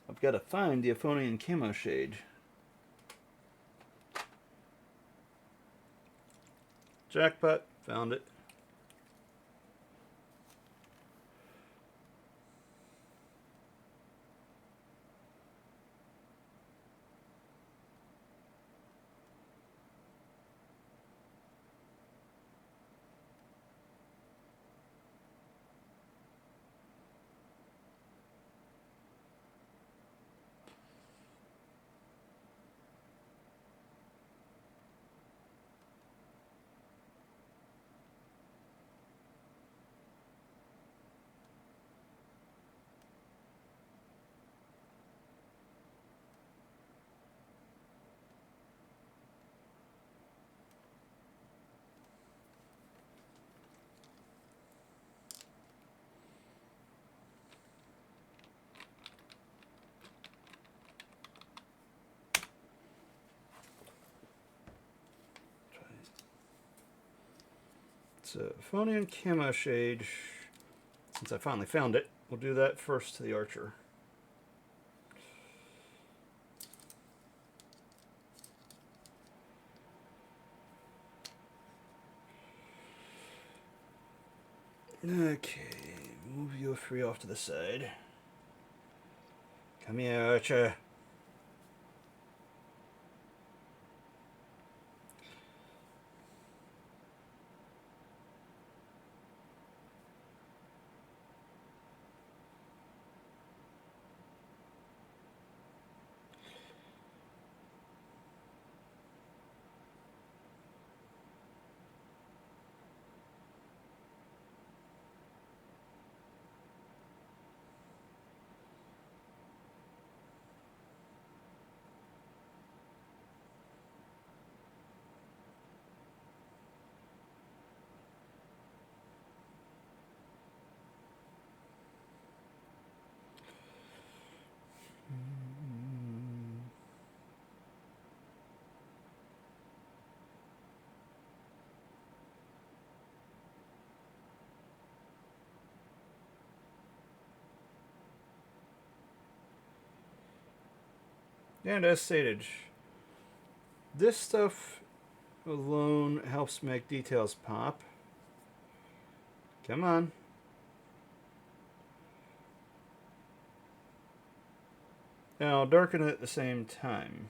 I've got to find the Euphonian Camo Shade. Jackpot, found it. So, Phonian Camo Shade. Since I finally found it, we'll do that first to the archer. Okay, move you three off to the side. Come here, archer. And as stated, this stuff alone helps make details pop. Come on. And I'll darken it at the same time.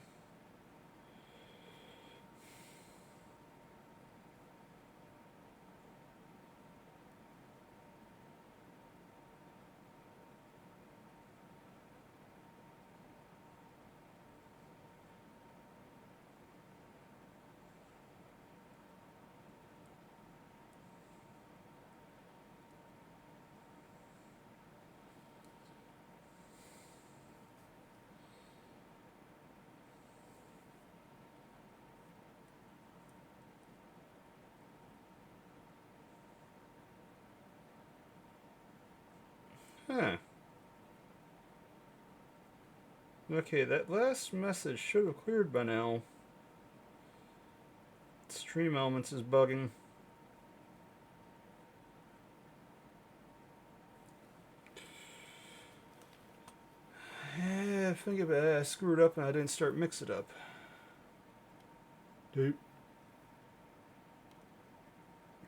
Huh. Okay, that last message should have cleared by now. Stream Elements is bugging. I think about it, I screwed up and I didn't start Mix It Up. Dude.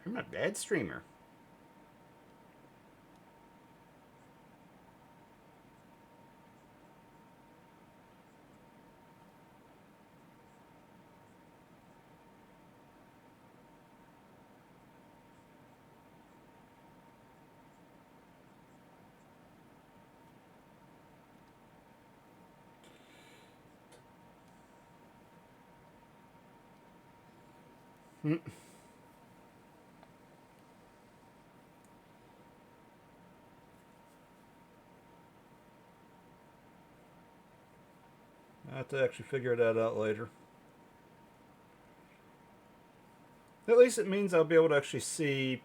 I'm a bad streamer. I have to actually figure that out later. At least it means I'll be able to actually see.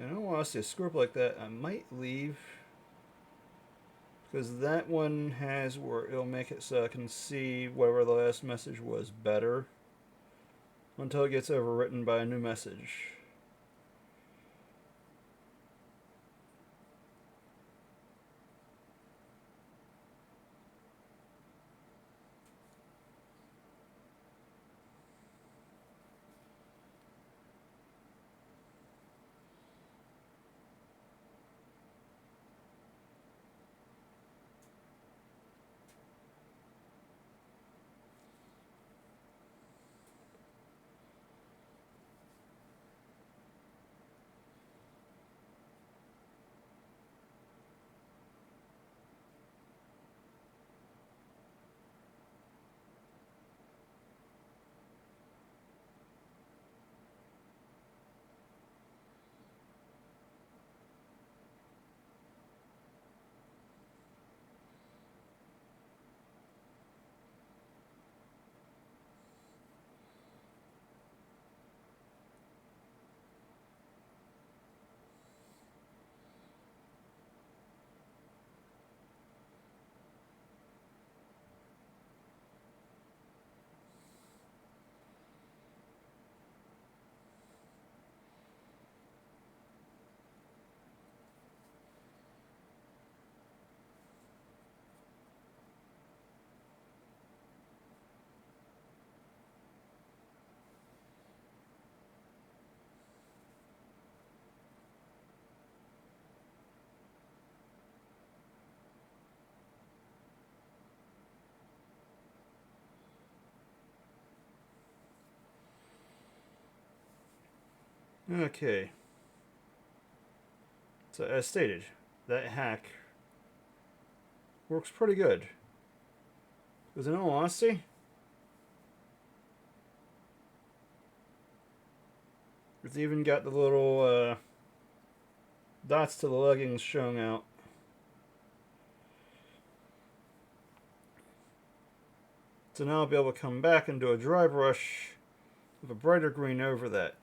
I don't want to see a script like that. I might leave. Because that one has where it'll make it so I can see whatever the last message was better. Until it gets overwritten by a new message. Okay. So as stated, that hack works pretty good. Because in all honesty, it's even got the little dots to the leggings showing out. So now I'll be able to come back and do a dry brush with a brighter green over that.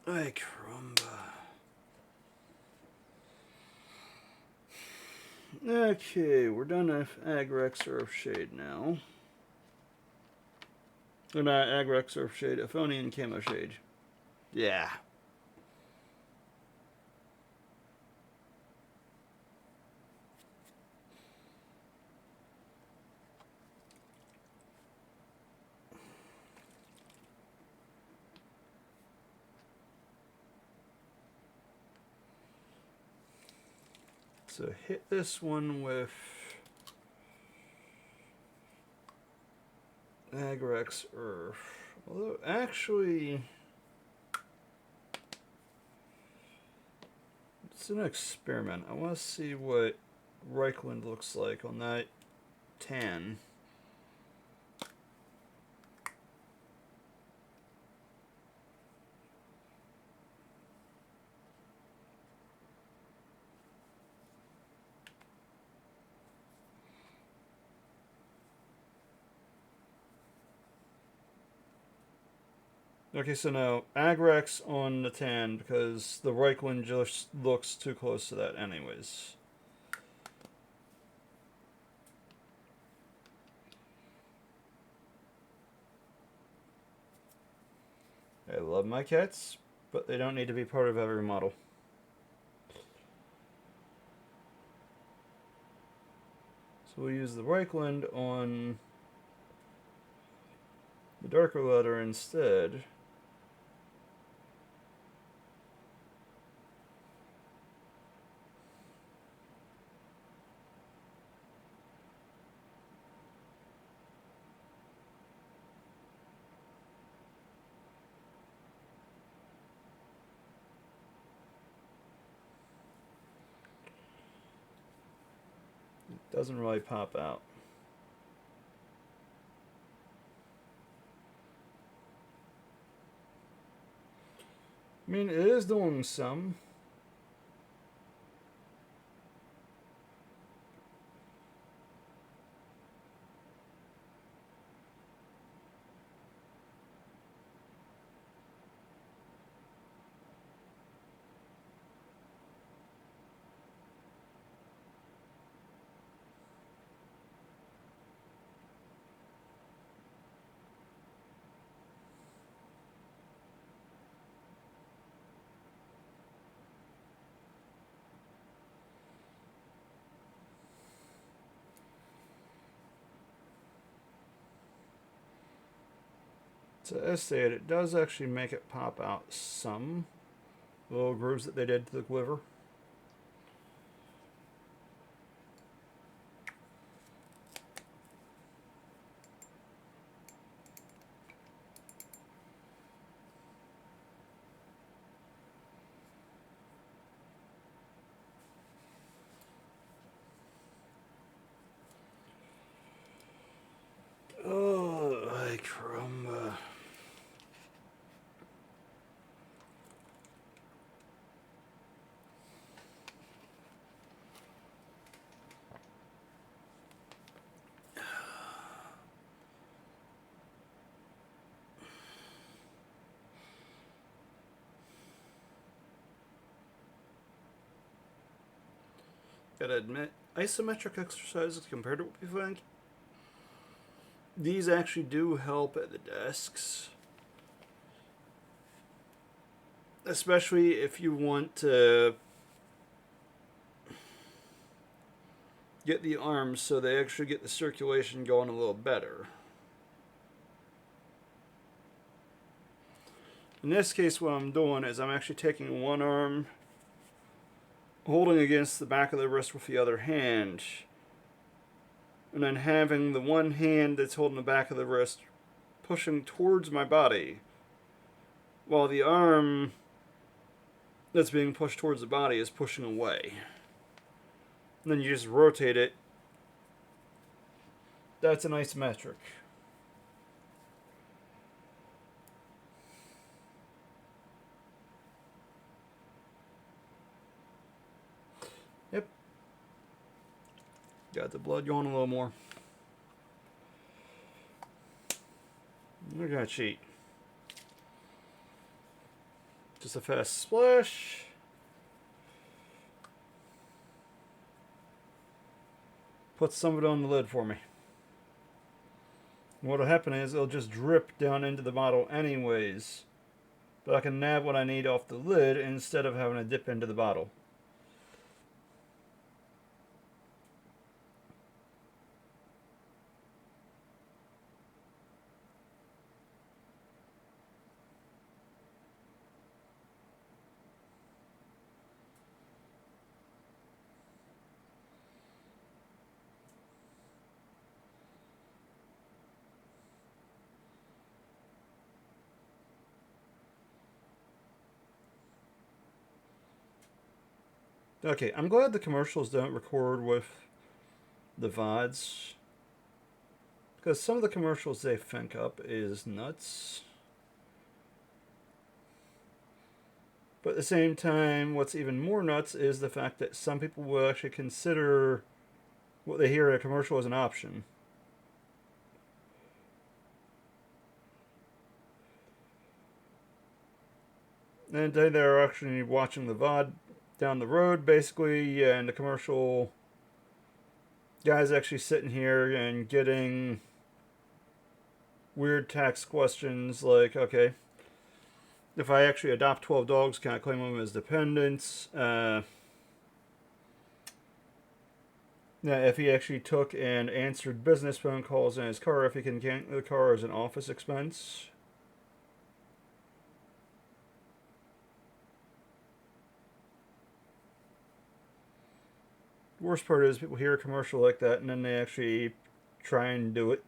Ay, caramba. Okay, we're done with Agrex Earth Shade now. Or not Agrex Earth Shade, Aphonian Camo Shade. Yeah. So hit this one with Agrex Earth. Although, actually, it's an experiment. I want to see what Reichland looks like on that tan. Okay, so now Agrex on the tan because the Reichland just looks too close to that anyways. I love my cats, but they don't need to be part of every model. So we'll use the Reichland on the darker leather instead. It doesn't really pop out. I mean, it is doing some. So as stated, it does actually make it pop out some little grooves that they did to the quiver. Oh, ay caramba. Gotta admit, isometric exercises compared to what we think, these actually do help at the desks. Especially if you want to get the arms so they actually get the circulation going a little better. In this case, what I'm doing is I'm actually taking one arm, holding against the back of the wrist with the other hand, and then having the one hand that's holding the back of the wrist pushing towards my body, while the arm that's being pushed towards the body is pushing away. And then you just rotate it. That's an isometric. Yep. Got the blood going a little more. Look at that cheat. Just a fast splash. Put some of it on the lid for me. And what'll happen is it'll just drip down into the bottle anyways. But I can nab what I need off the lid instead of having to dip into the bottle. Okay, I'm glad the commercials don't record with the VODs, because some of the commercials they think up is nuts. But at the same time, what's even more nuts is the fact that some people will actually consider what they hear in a commercial as an option. And they're actually watching the VOD down the road, basically, and the commercial guy's actually sitting here and getting weird tax questions like, okay, if I actually adopt 12 dogs, can I claim them as dependents? If he actually took and answered business phone calls in his car, if he can count the car as an office expense. The worst part is people hear a commercial like that and then they actually try and do it.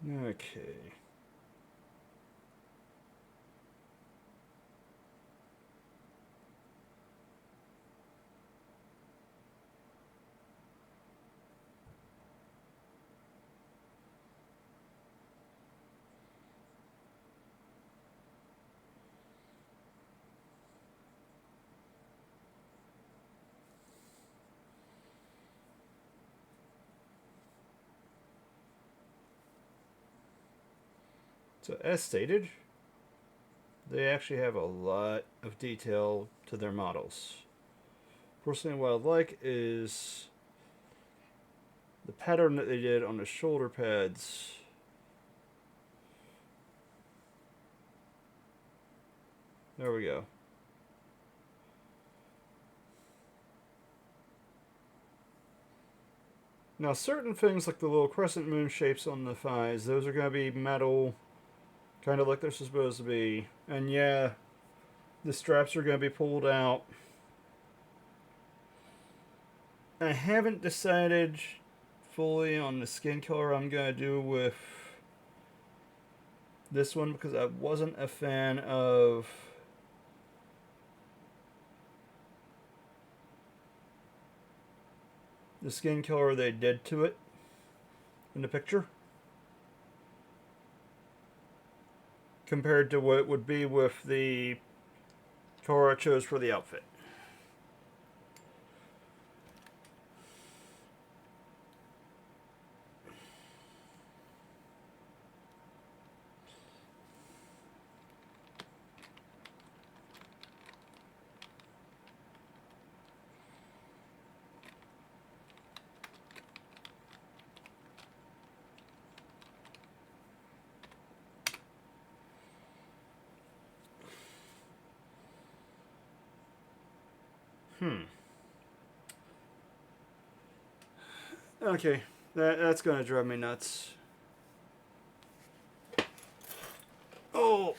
Okay. So as stated, they actually have a lot of detail to their models. Personally, what I like is the pattern that they did on the shoulder pads. There we go. Now, certain things like the little crescent moon shapes on the thighs, those are going to be metal, kind of like they're supposed to be. And yeah, the straps are going to be pulled out. I haven't decided fully on the skin color I'm going to do with this one because I wasn't a fan of the skin color they did to it in the picture compared to what it would be with the color I chose for the outfit. Okay, that's gonna drive me nuts. Oh!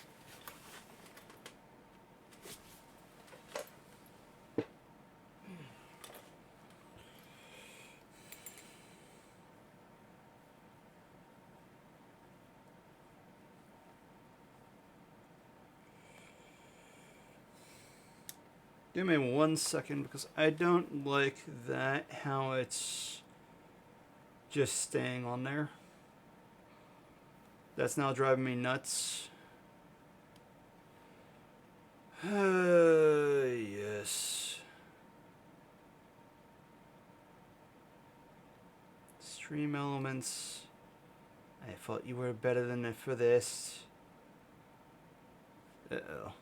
Give me 1 second because I don't like that, how it's just staying on there. That's now driving me nuts. Yes. Stream elements. I thought you were better than it for this. Uh-oh.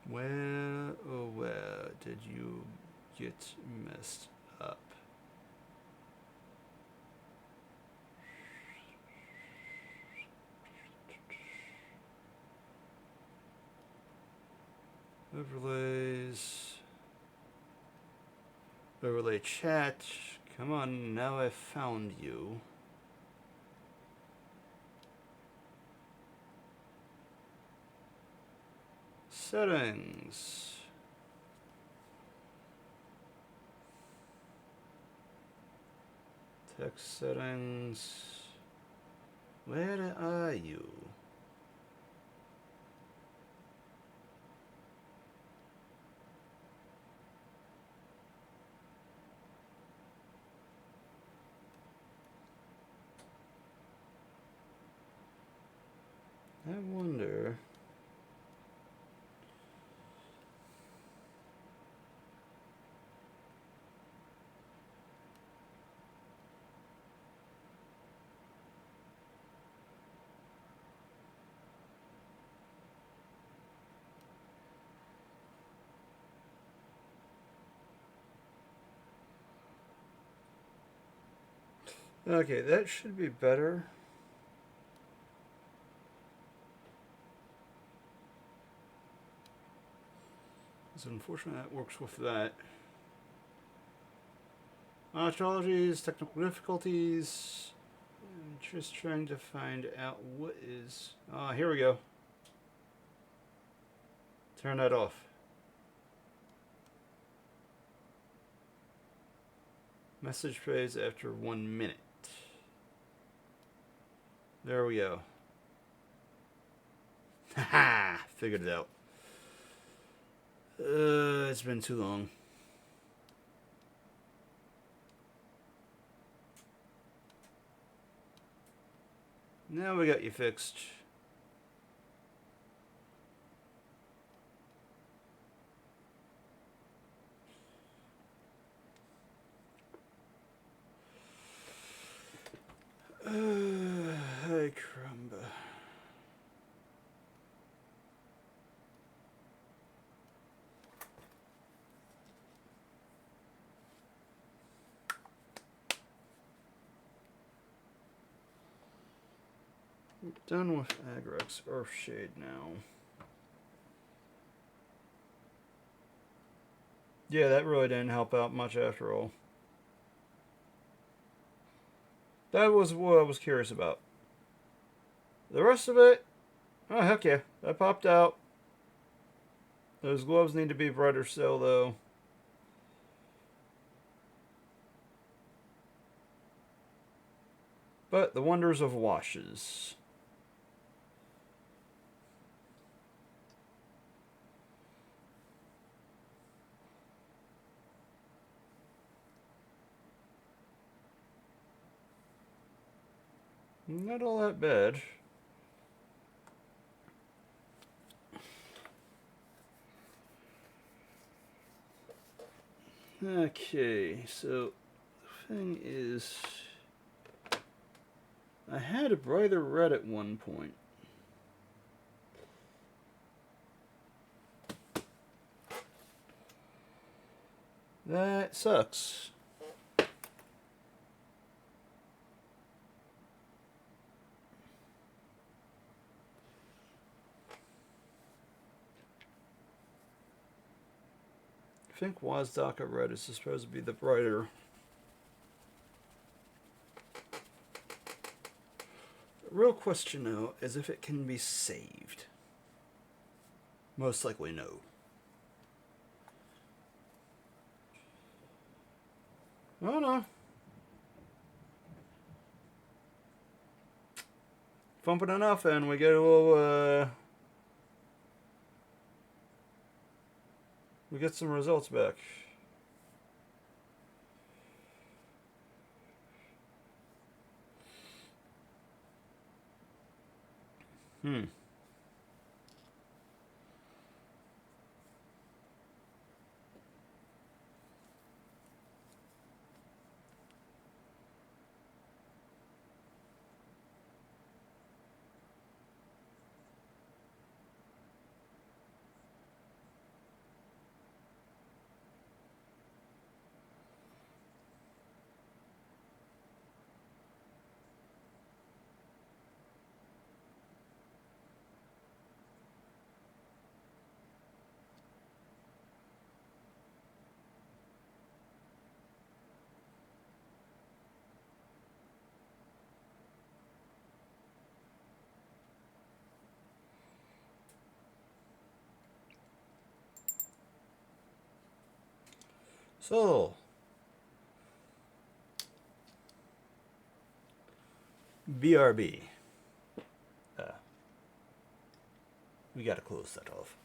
Where, oh where did you get messed up? Overlays. Overlay chat. Come on, now I've found you. Settings. Text settings. Where are you? I wonder. Okay, that should be better. So unfortunately that works with that. Astrologies, technical difficulties. I'm just trying to find out what is... Ah, here we go. Turn that off. Message plays after 1 minute. There we go. Haha! Figured it out. It's been too long. Now we got you fixed. Hey, crumba. Done with Agrex Earthshade now. Yeah, that really didn't help out much after all. That was what I was curious about. The rest of it, oh heck yeah, that popped out. Those gloves need to be brighter still though. But the wonders of washes. Not all that bad. Okay, so the thing is, I had a brighter red at one point. That sucks. I think Wazdaka red is supposed to be the brighter. The real question though is if it can be saved. Most likely no. Oh no. Thumping enough and we get a little we get some results back. So, BRB. We gotta close that off.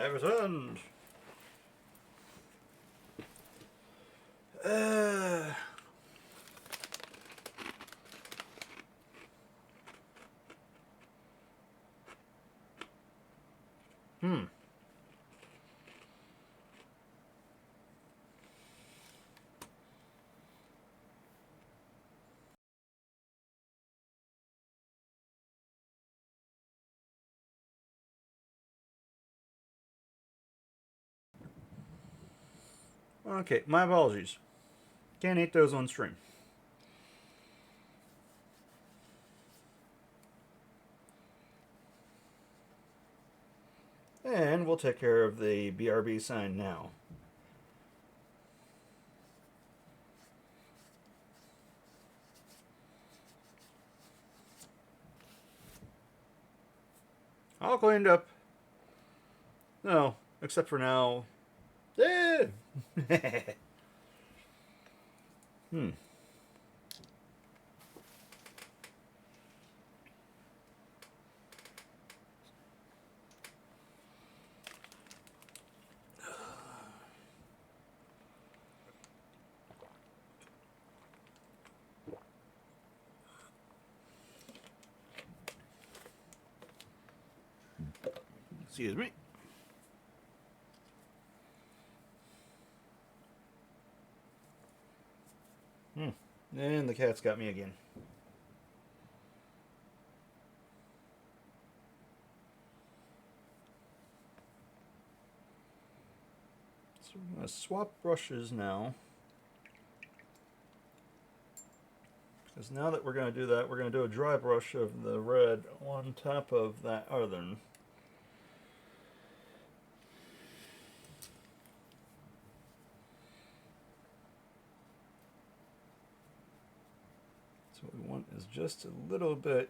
I returned. Uh, hmm. Okay, my apologies. Can't eat those on stream. And we'll take care of the BRB sign now. All cleaned up. No, except for now. Eh. Hmm. Excuse me. Hmm. And the cat's got me again. So we're going to swap brushes now. Because now that we're going to do that, we're going to do a dry brush of the red on top of that other. So what we want is just a little bit.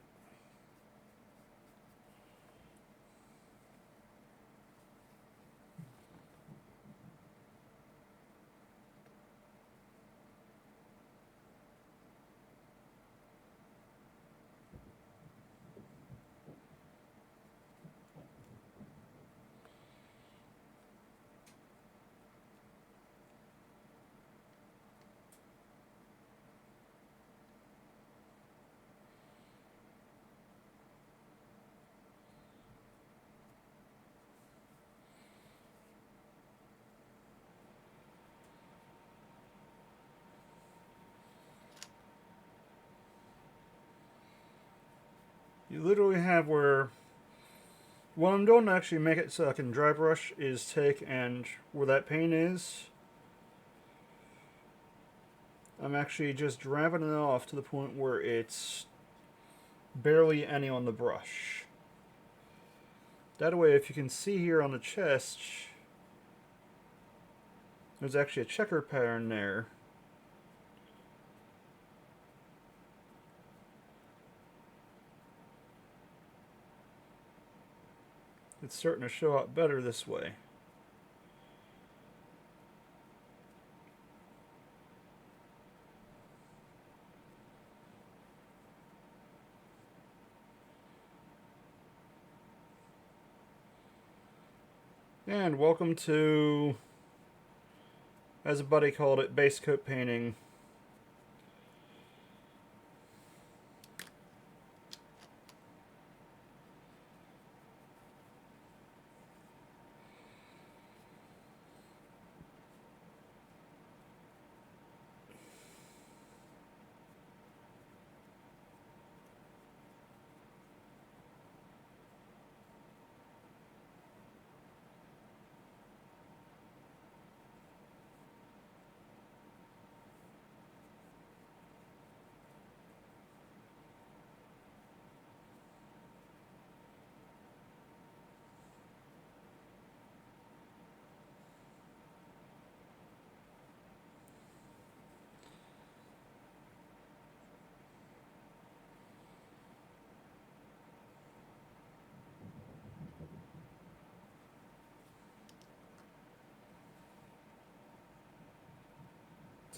You literally have where what I'm doing to actually make it so I can dry brush is take and where that paint is, I'm actually just driving it off to the point where it's barely any on the brush. That way, if you can see here on the chest, there's actually a checker pattern there. It's starting to show up better this way. And welcome to, as a buddy called it, base coat painting.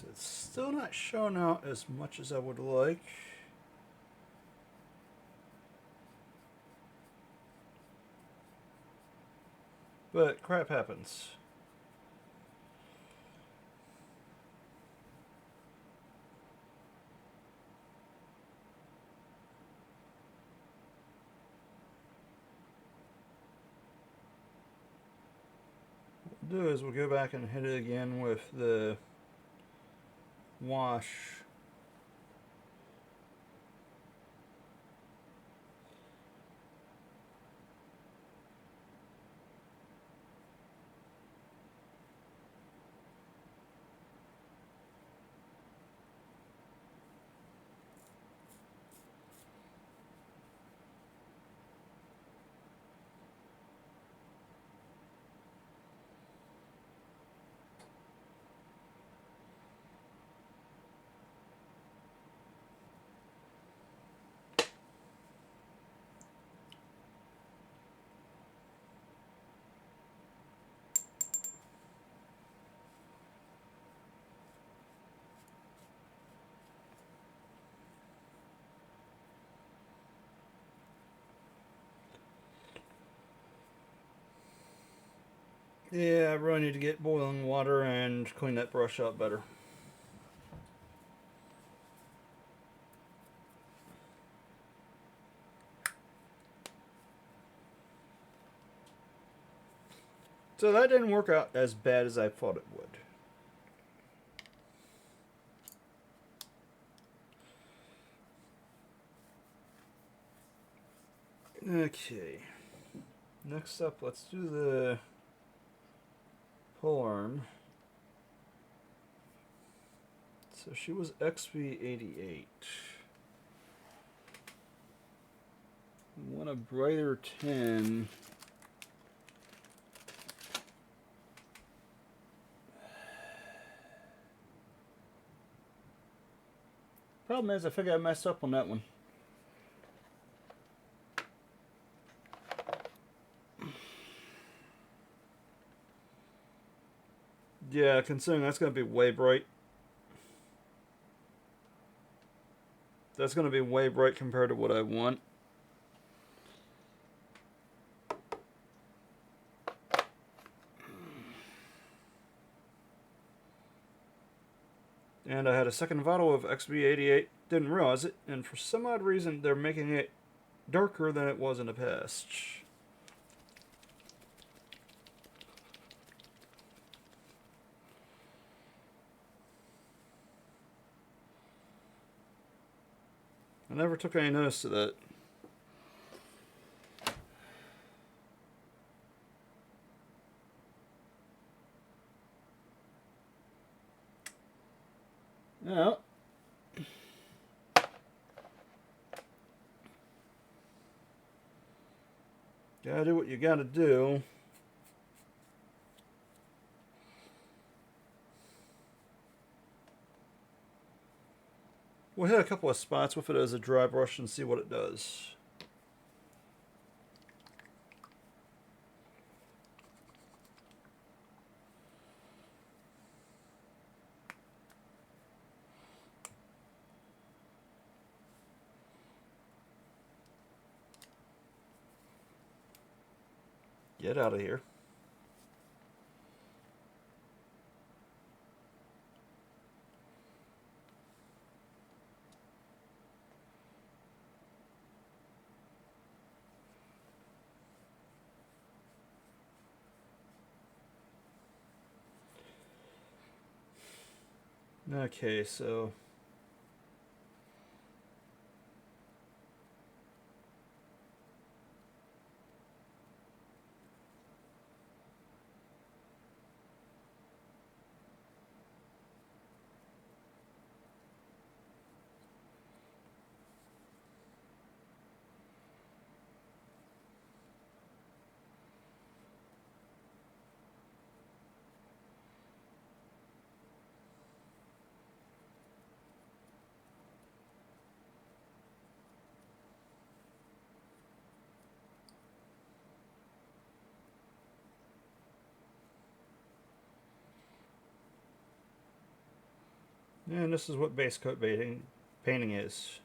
It's still not showing out as much as I would like. But crap happens. What we'll do is we'll go back and hit it again with the wash. Yeah, I really need to get boiling water and clean that brush up better. So that didn't work out as bad as I thought it would. Okay. Next up, let's do the pole arm. So she was XV88. We want a brighter 10. Problem is, I think I messed up on that one. Yeah, considering that's going to be way bright. That's going to be way bright compared to what I want. And I had a second bottle of XB88, didn't realize it, and for some odd reason they're making it darker than it was in the past. I never took any notice to that. Now, gotta do what you gotta do. We'll hit a couple of spots with it as a dry brush and see what it does. Get out of here. Okay, so and this is what base coat painting is.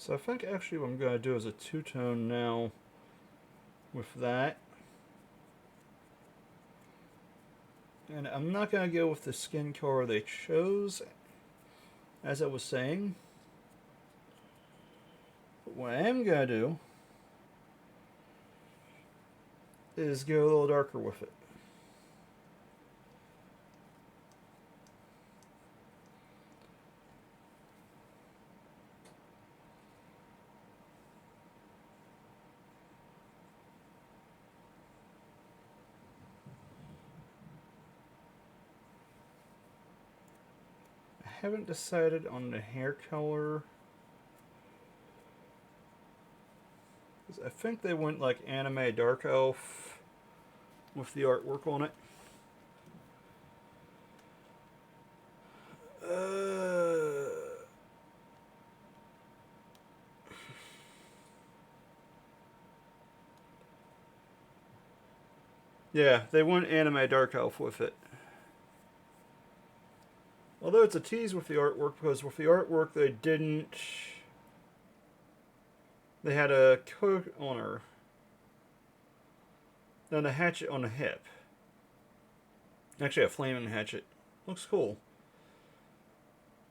So I think actually what I'm going to do is a two-tone now with that. And I'm not going to go with the skin color they chose, as I was saying. But what I am going to do is go a little darker with it. I haven't decided on the hair color. I think they went like anime dark elf with the artwork on it. Yeah, they went anime dark elf with it. Although it's a tease with the artwork, because with the artwork they didn't. They had a coat on her, then a hatchet on the hip. Actually, a flaming hatchet. Looks cool.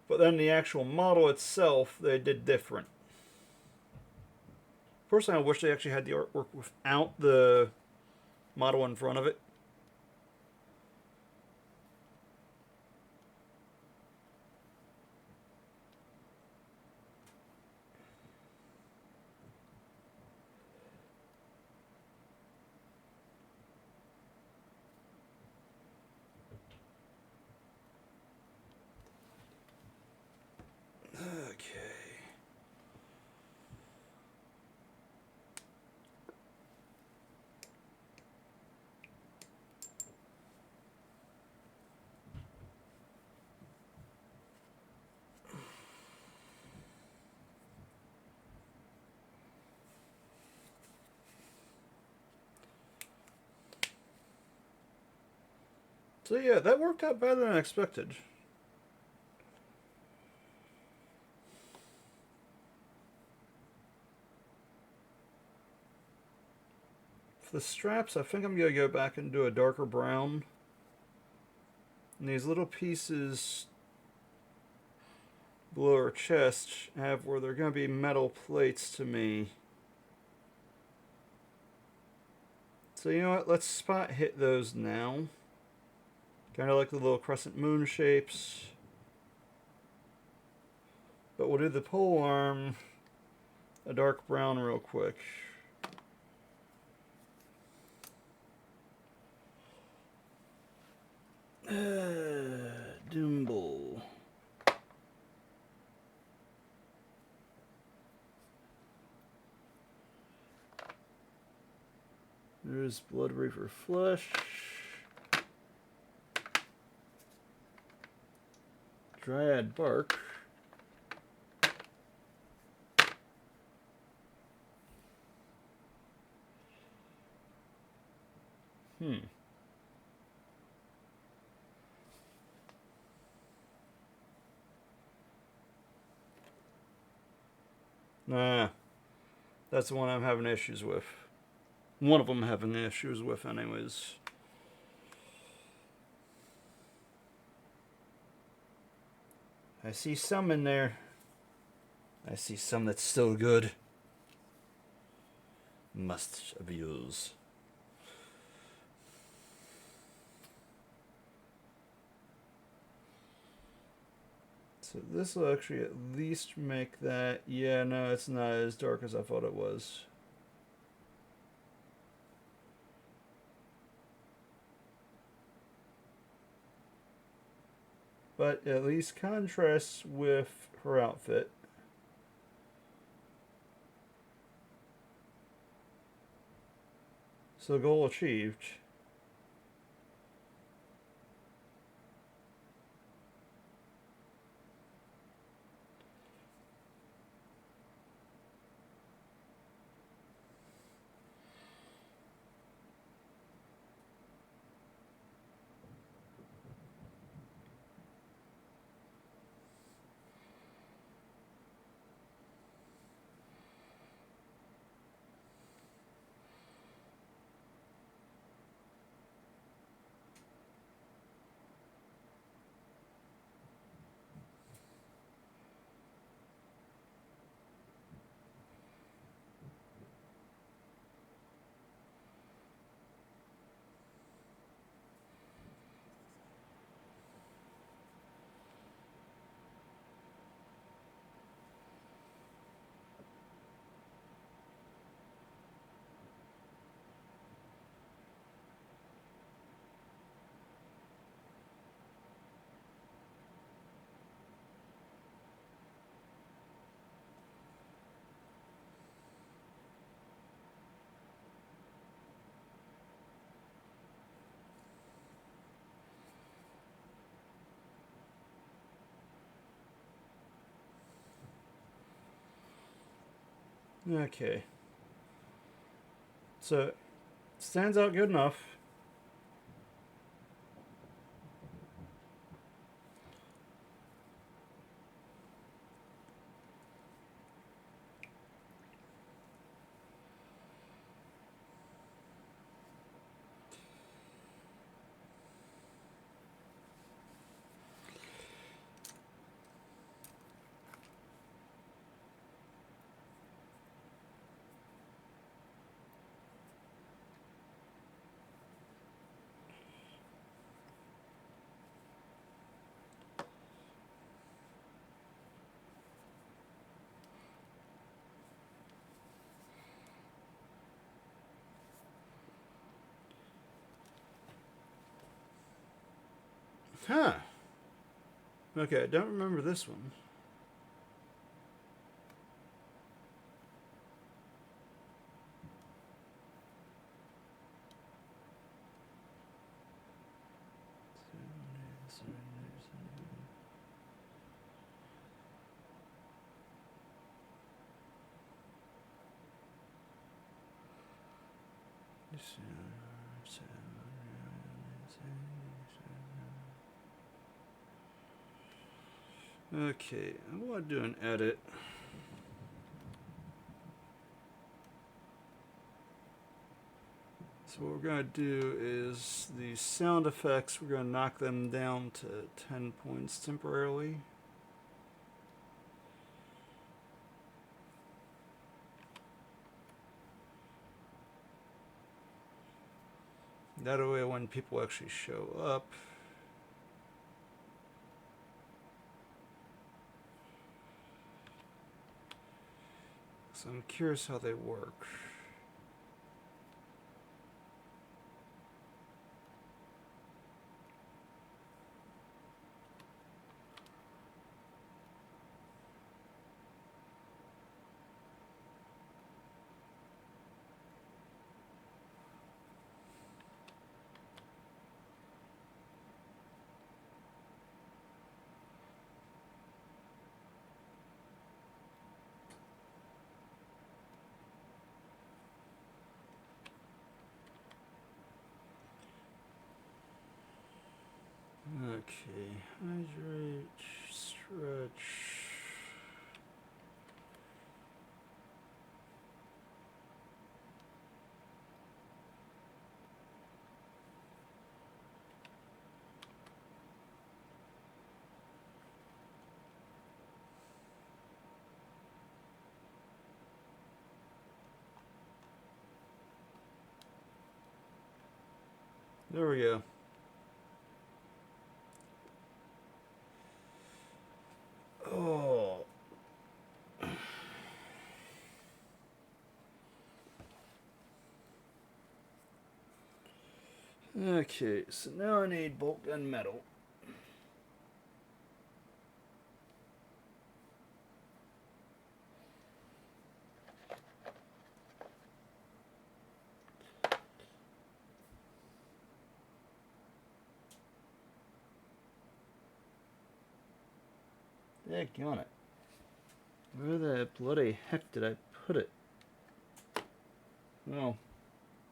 But then the actual model itself, they did different. Personally, I wish they actually had the artwork without the model in front of it. Okay. So yeah, that worked out better than I expected. For the straps, I think I'm going to go back and do a darker brown. And these little pieces below her chest have where they're going to be metal plates to me. So you know what, let's spot hit those now. Kind of like the little crescent moon shapes. But we'll do the pole arm a dark brown real quick. Dimble. There's Blood Reaper Flesh. Dryad Bark. Nah, that's the one I'm having issues with. One of them having issues with, anyways. I see some in there. I see some that's still good. Must abuse. So this will actually at least make that... Yeah, no, it's not as dark as I thought it was. But at least contrasts with her outfit. So goal achieved. Okay. So, stands out good enough. Huh. Okay, I don't remember this one. Okay, I want to do an edit. So what we're going to do is the sound effects, we're going to knock them down to 10 points temporarily. That way when people actually show up, so I'm curious how they work. Okay, hydrate, stretch. There we go. Oh. Okay, so now I need bolt gun metal. Heck on it. Where the bloody heck did I put it? Well,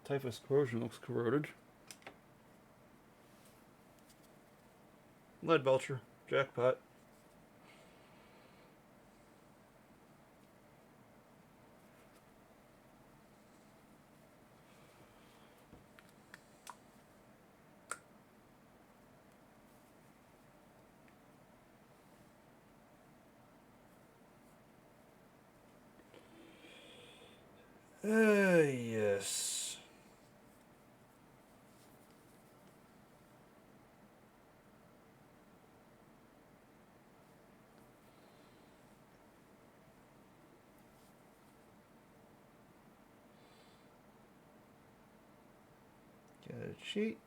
typhus corrosion looks corroded. Lead belcher. Jackpot. Yes. Got a cheat.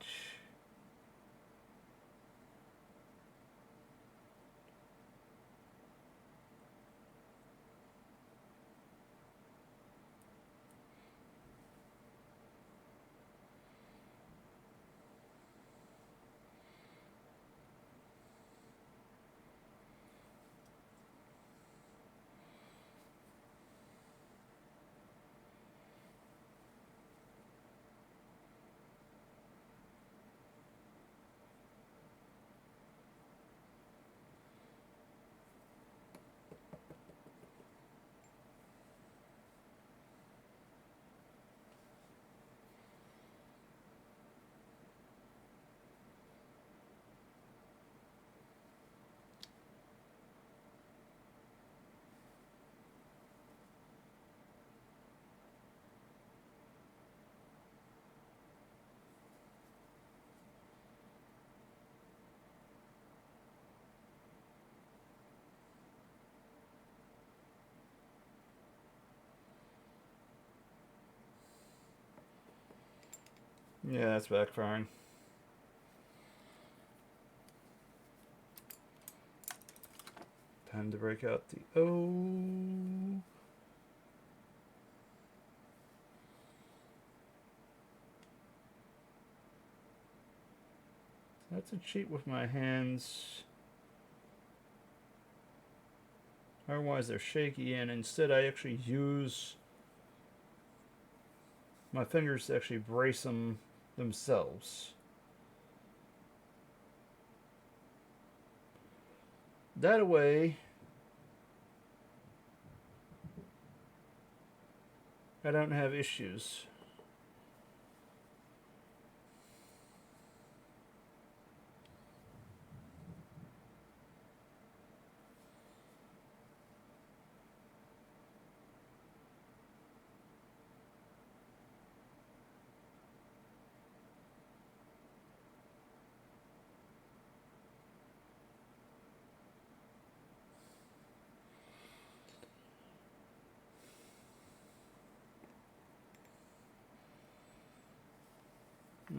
Yeah, that's backfiring. Time to break out the O. That's a cheat with my hands. Otherwise they're shaky, and instead I actually use my fingers to actually brace them themselves. That way, I don't have issues.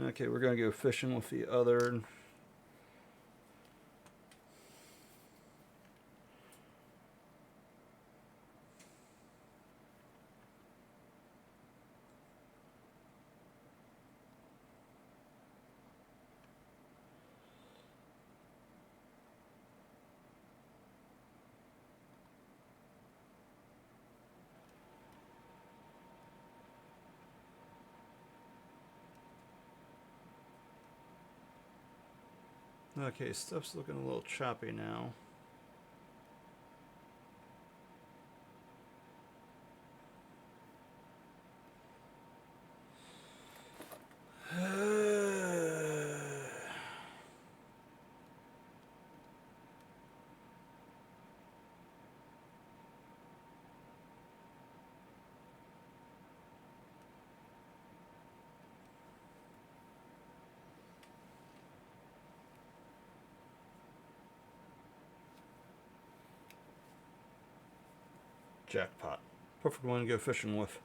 Okay, we're going to go fishing with the other. Okay, stuff's looking a little choppy now. Jackpot. Perfect one to go fishing with.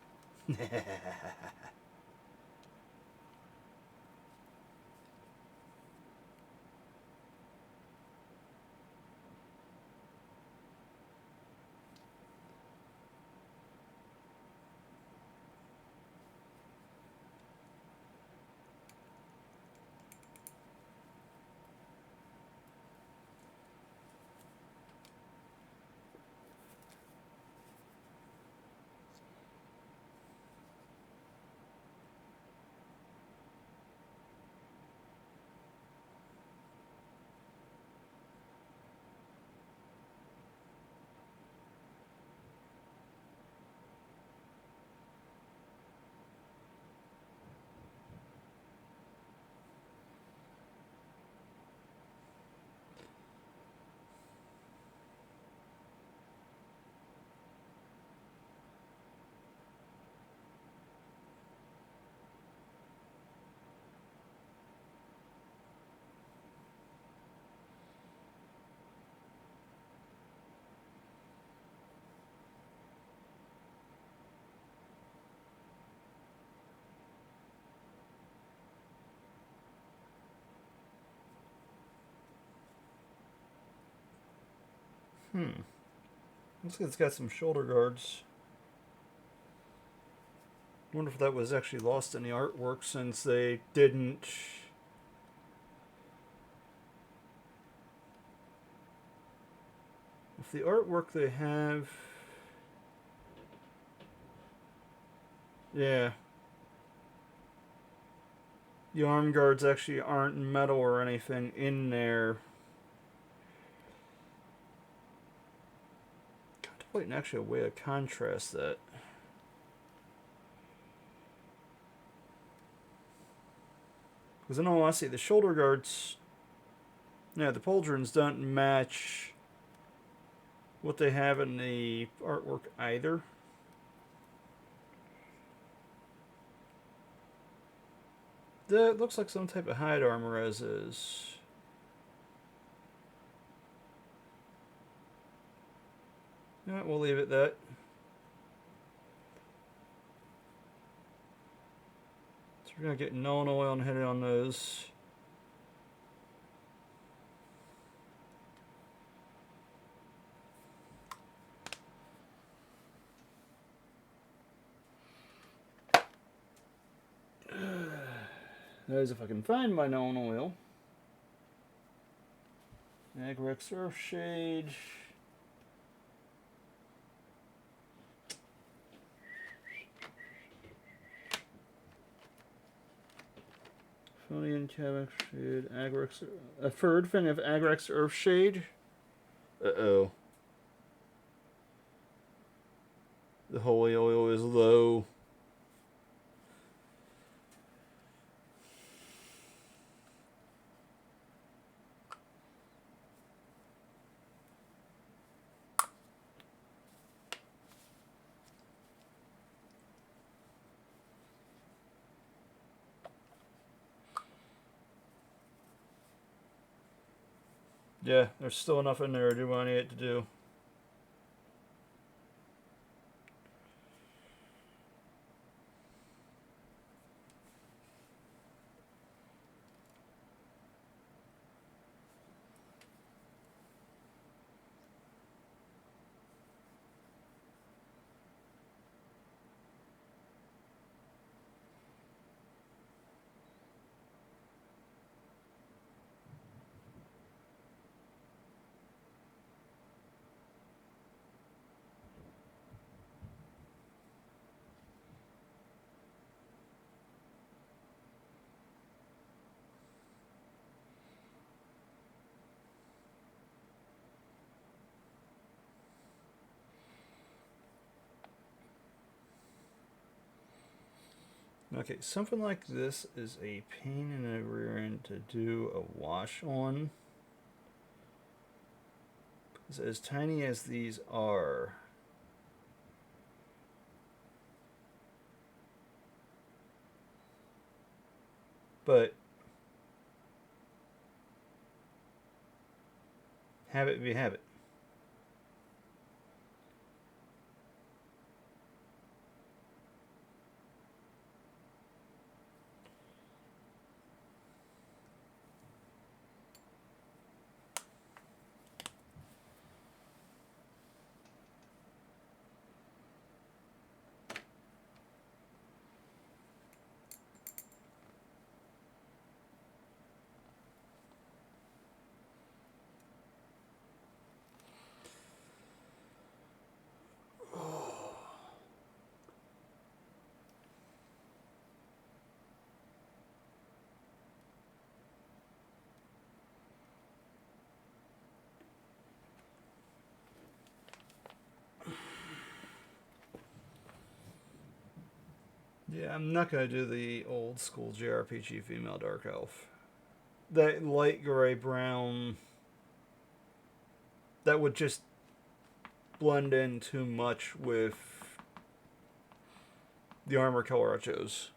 Looks like it's got some shoulder guards. Wonder if that was actually lost in the artwork since they didn't. If the artwork they have. Yeah. The arm guards actually aren't metal or anything in there. Contemplating actually a way to contrast that. Because in all honesty, the shoulder guards, yeah, the pauldrons don't match what they have in the artwork either. That looks like some type of hide armor as is. Yeah, we'll leave it that. So we're going to get non oil and hit it on those. That is if I can find my non oil. Agrex Earthshade. Phonian Cavex Shade. Agrex. A third fin of Agrex Earthshade. Uh-oh. The holy oil is low. Yeah, there's still enough in there to do what I need it to do. Okay, something like this is a pain in the rear end to do a wash on. Because as tiny as these are, but habit be habit. Yeah, I'm not going to do the old school JRPG female Dark Elf. That light gray brown, that would just blend in too much with the armor color I chose.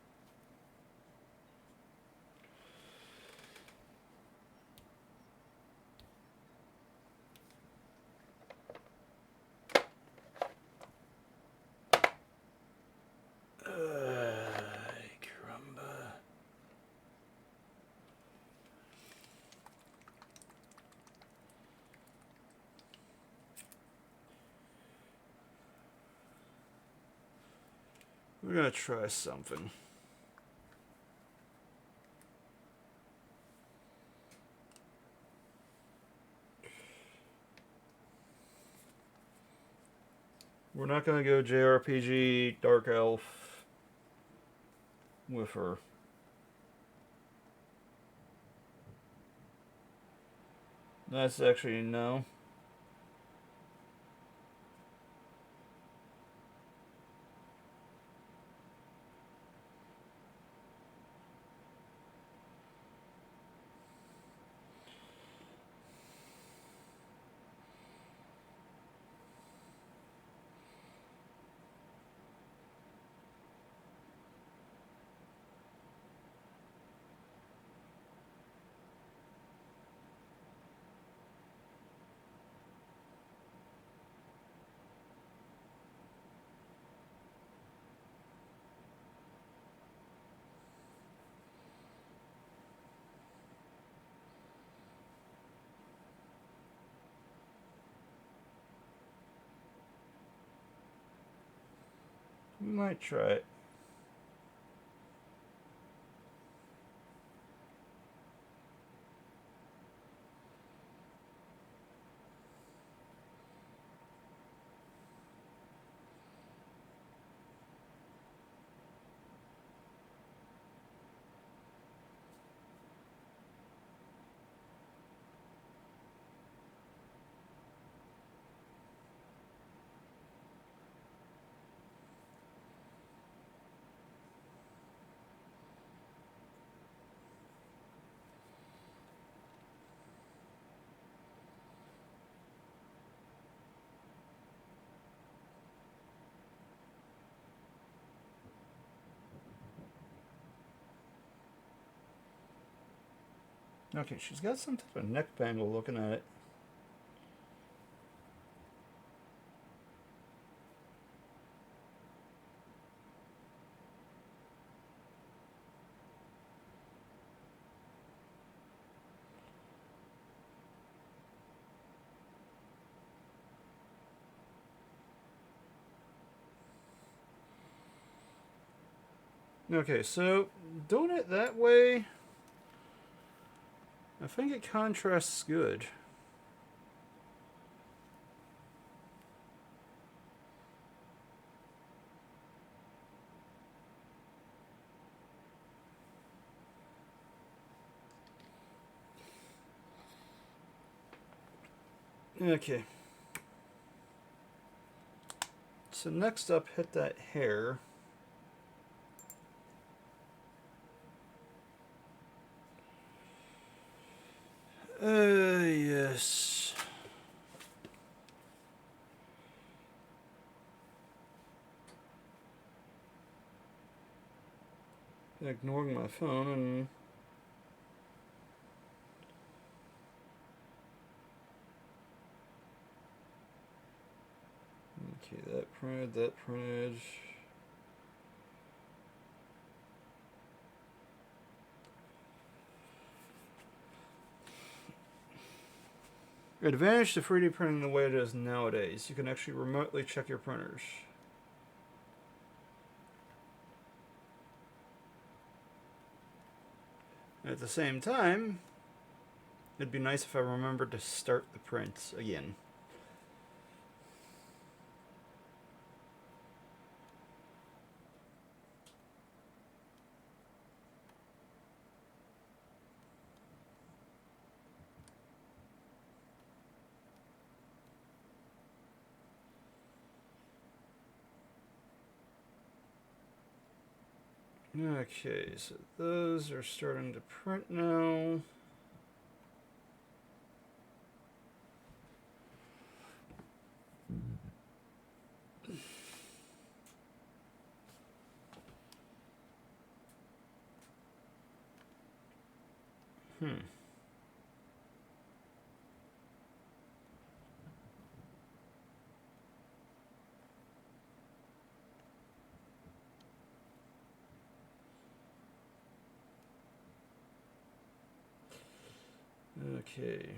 We're going to try something. We're not going to go JRPG Dark Elf with her. That's actually no. Might try it. Okay, she's got some type of neck bangle looking at it. Okay, so doing it that way, I think it contrasts good. Okay. So next up, hit that hair. Yes. Ignoring my phone and... Okay, that printed, that printed. Advantage to 3D printing the way it is nowadays. You can actually remotely check your printers. At the same time, it'd be nice if I remembered to start the prints again. Okay, so those are starting to print now. Okay.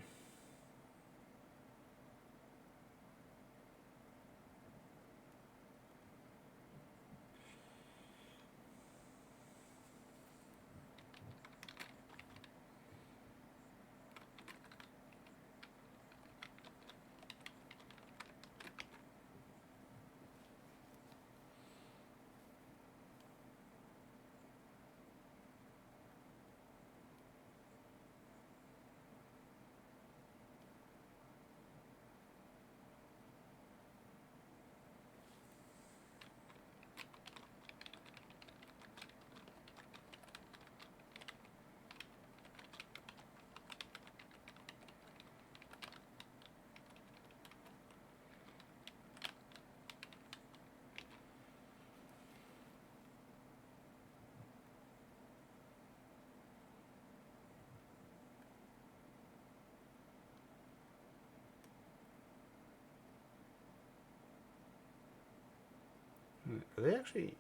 Are they actually...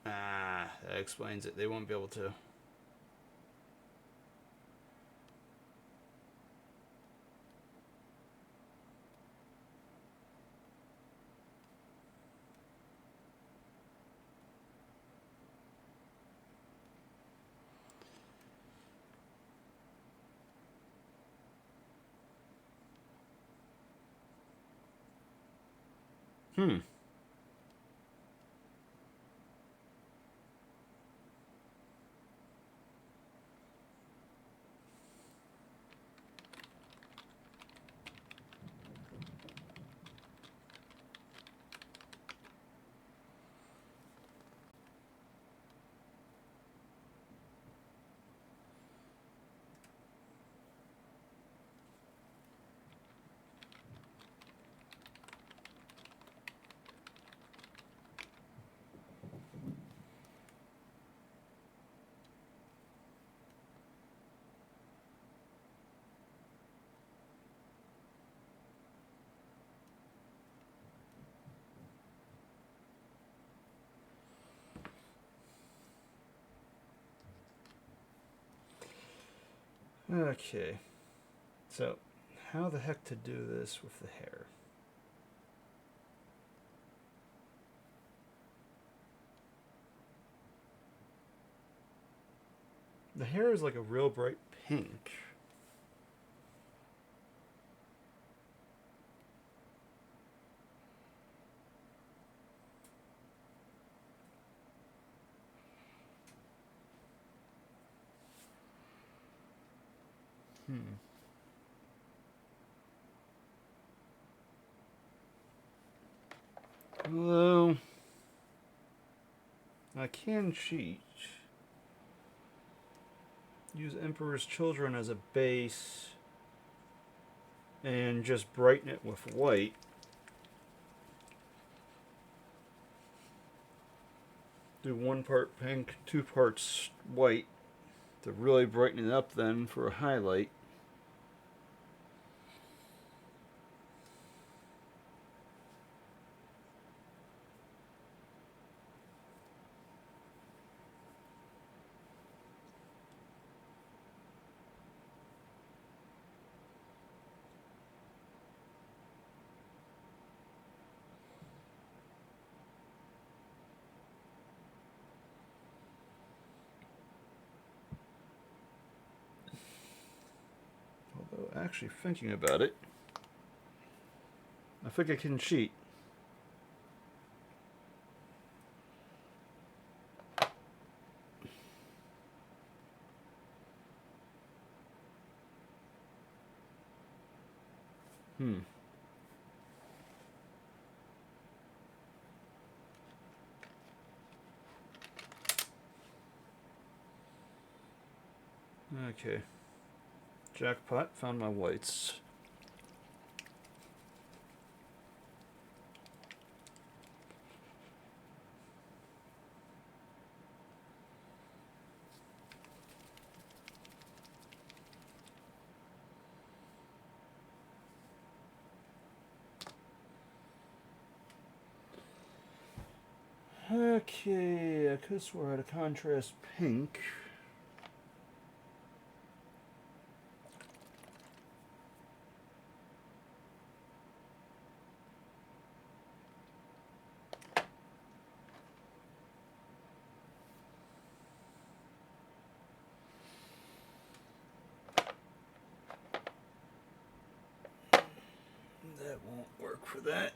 Ah, that explains it. They won't be able to... Hmm. Okay. So, how the heck to do this with the hair? The hair is like a real bright pink. Hmm. Although, I can cheat. Use Emperor's Children as a base and just brighten it with white. Do 1 part pink, 2 parts white to really brighten it up then for a highlight. Although, actually thinking about it, I think I can cheat. Hmm. Okay. Jackpot, found my whites. Okay, I could have swore I had a contrast pink. That won't work for that.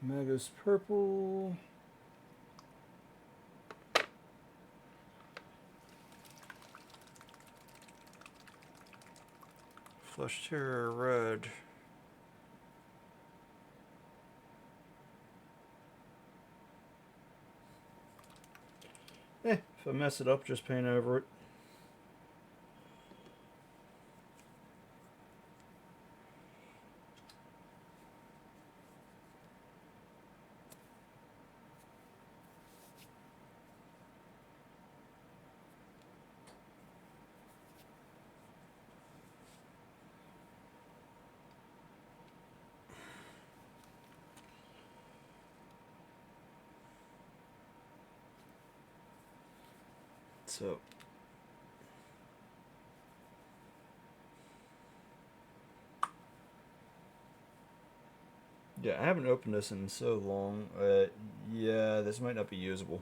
Magus purple. Flush Terror red. If I mess it up, just paint over it. So, yeah, I haven't opened this in so long. Yeah, this might not be usable.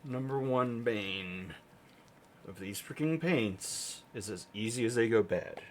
Number one bane of these freaking paints is as easy as they go bad.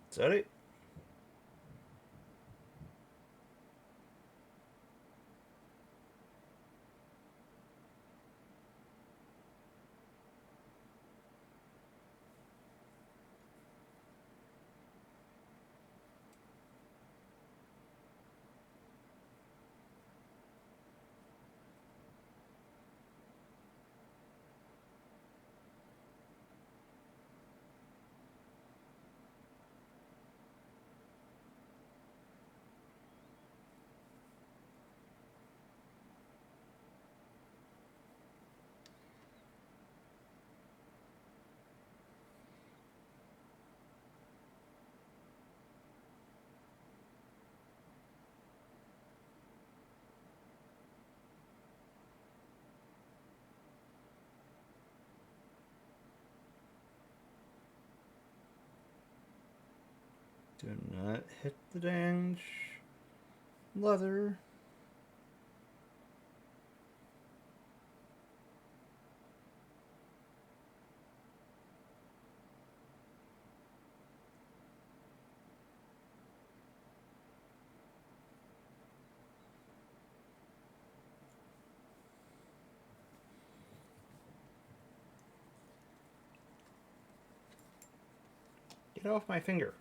Is that it? Do not hit the dang leather. Get off my finger.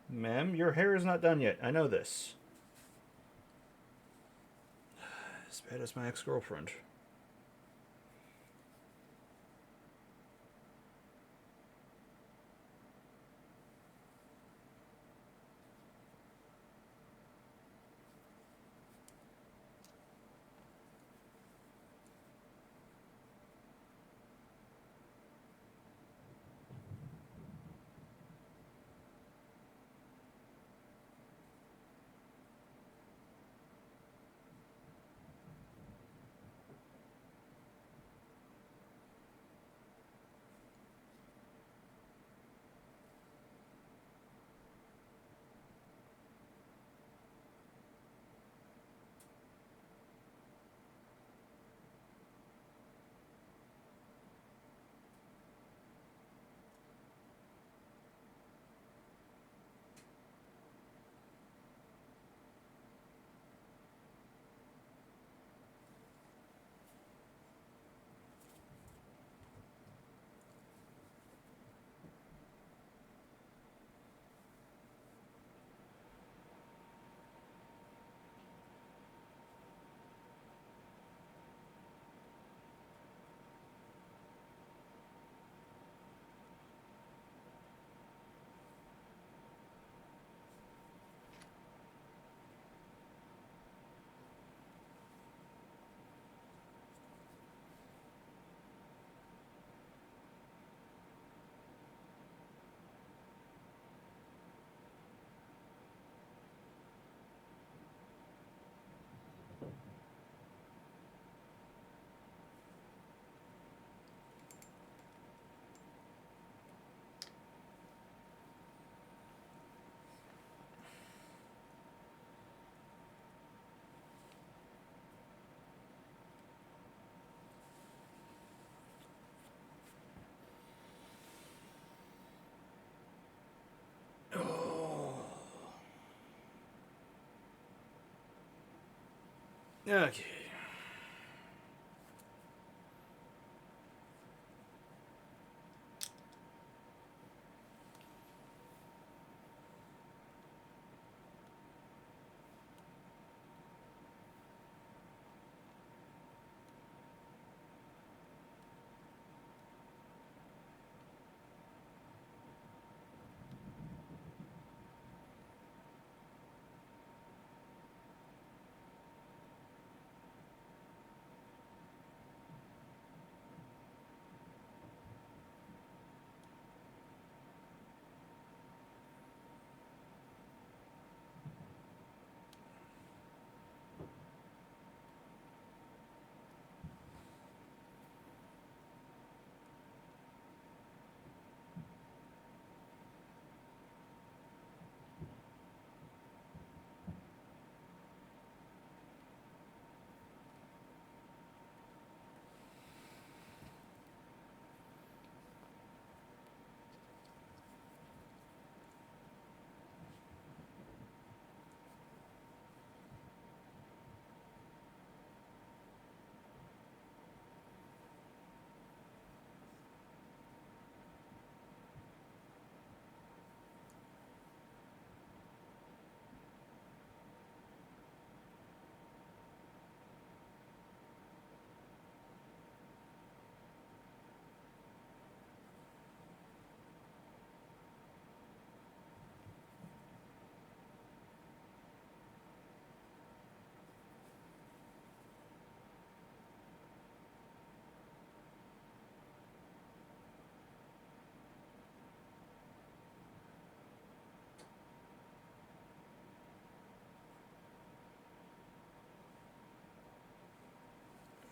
Ma'am, your hair is not done yet. I know this. As bad as my ex-girlfriend. Okay.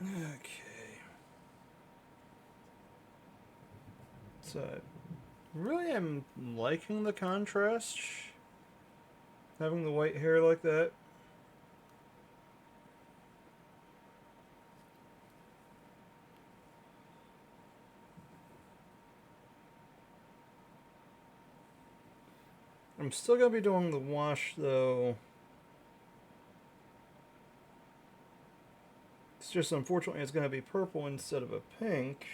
Okay. So, really am liking the contrast. Having the white hair like that. I'm still going to be doing the wash though. It's just unfortunately it's going to be purple instead of a pink.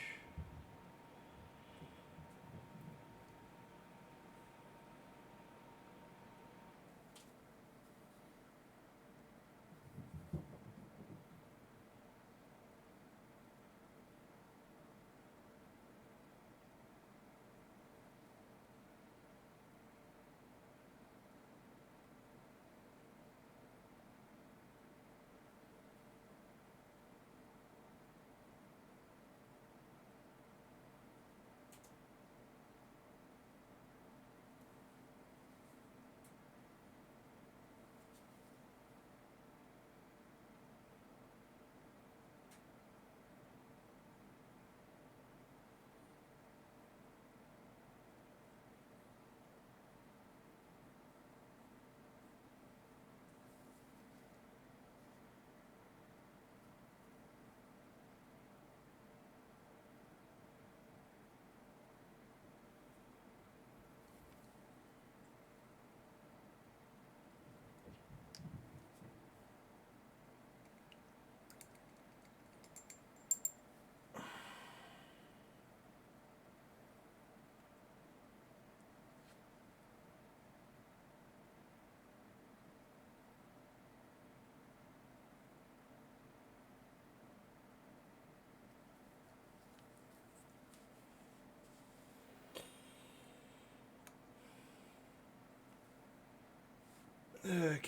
Okay.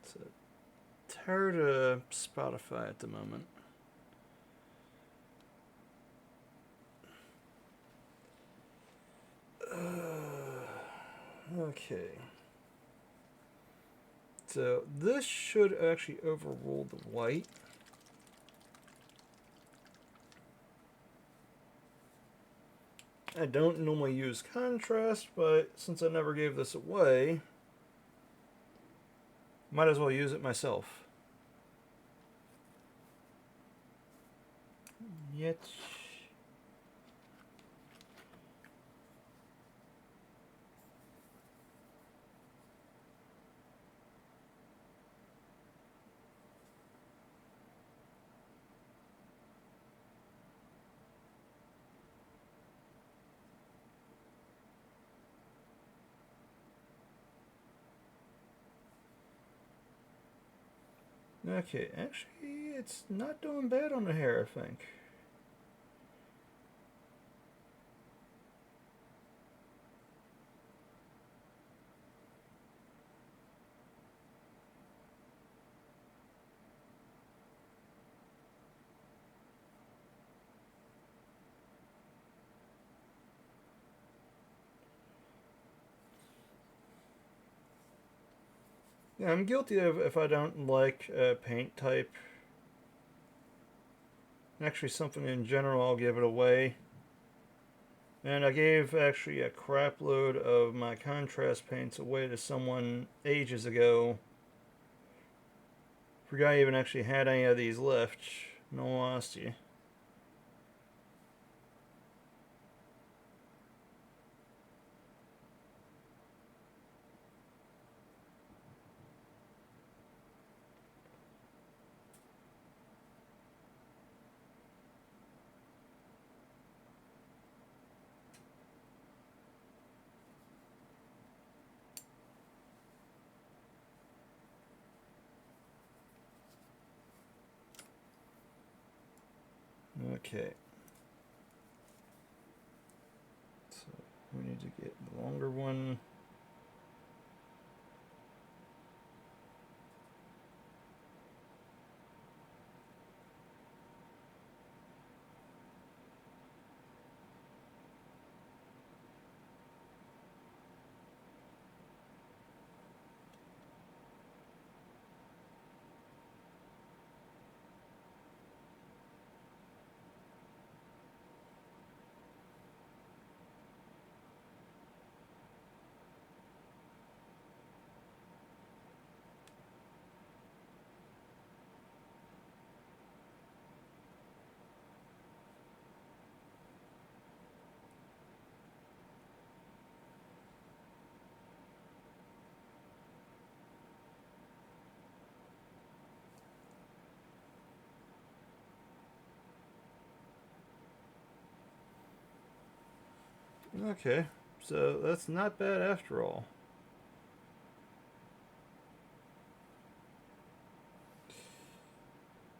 So, tired of Spotify at the moment. Okay. So this should actually overrule the white. I don't normally use contrast, but since I never gave this away, Might as well use it myself. Yet. Okay, actually, it's not doing bad on the hair, I think. Yeah, I'm guilty of if I don't like a paint type. Actually, something in general, I'll give it away. And I gave actually a crap load of my contrast paints away to someone ages ago. Forgot I even actually had any of these left. No honesty. Okay. So we need to get the longer one. Okay, so that's not bad after all.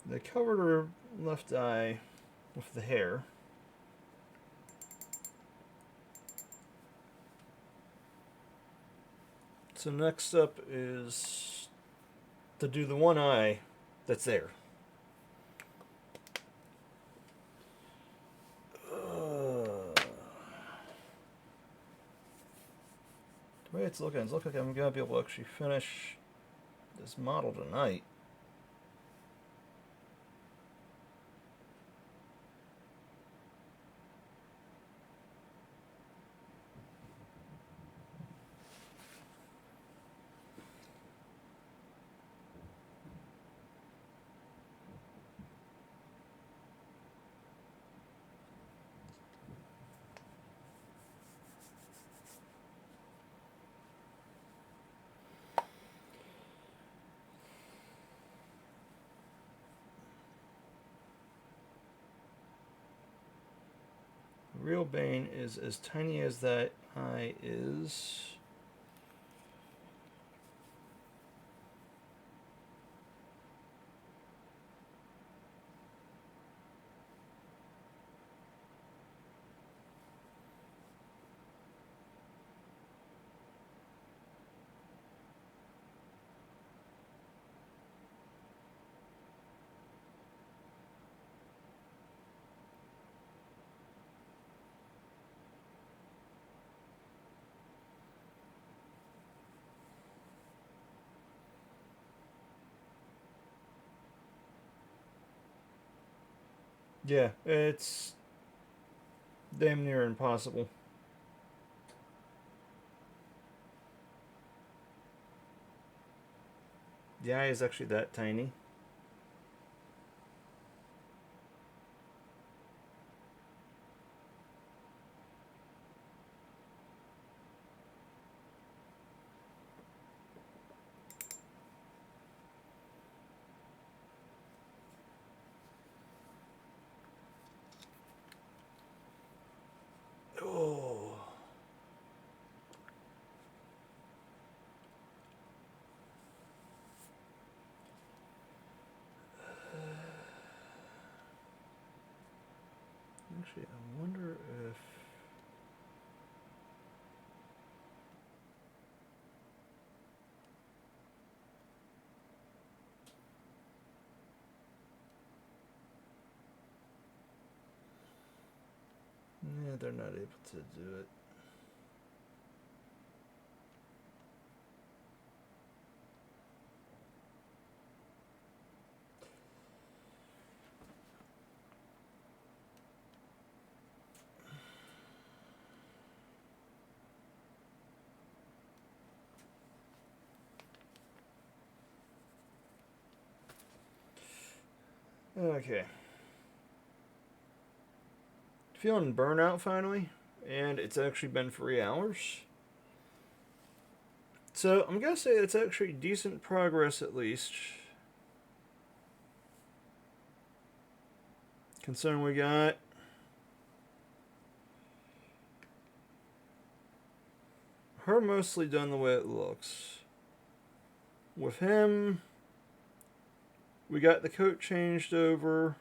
They covered her left eye with the hair. So next up is to do the one eye that's there. The way it's looking like I'm going to be able to actually finish this model tonight. Real Bane is as tiny as that eye is. Yeah, it's damn near impossible. guy is actually that tiny. Oh. Actually, I wonder if... Yeah, they're not able to do it. Okay. Feeling burnout finally, and it's actually been 3 hours. So I'm gonna say it's actually decent progress at least. Considering we got her mostly done the way it looks. With him, we got the coat changed over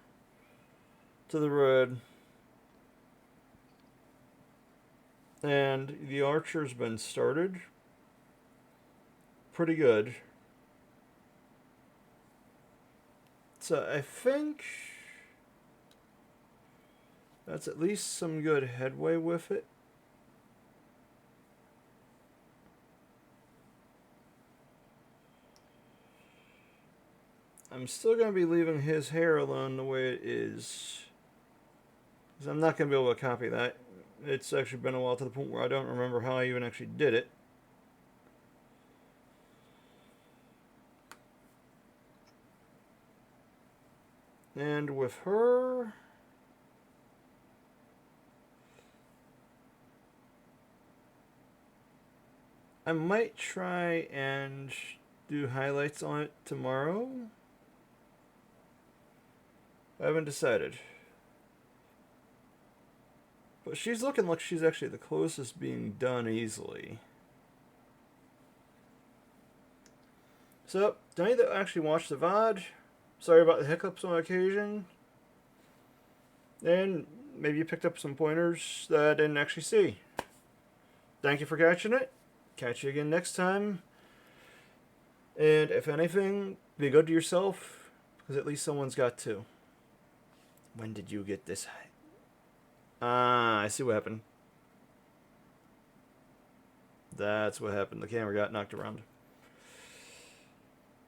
to the red. And the archer's been started. Pretty good. So I think that's at least some good headway with it. I'm still going to be leaving his hair alone the way it is. Because I'm not going to be able to copy that. It's actually been a while to the point where I don't remember how I even actually did it. And with her... I might try and do highlights on it tomorrow. I haven't decided. But she's looking like she's actually the closest being done easily. So, to any that actually watched the VOD, sorry about the hiccups on occasion. And maybe you picked up some pointers that I didn't actually see. Thank you for catching it. Catch you again next time. And if anything, be good to yourself, because at least someone's got to. When did you get this? Ah, I see what happened. That's what happened. The camera got knocked around.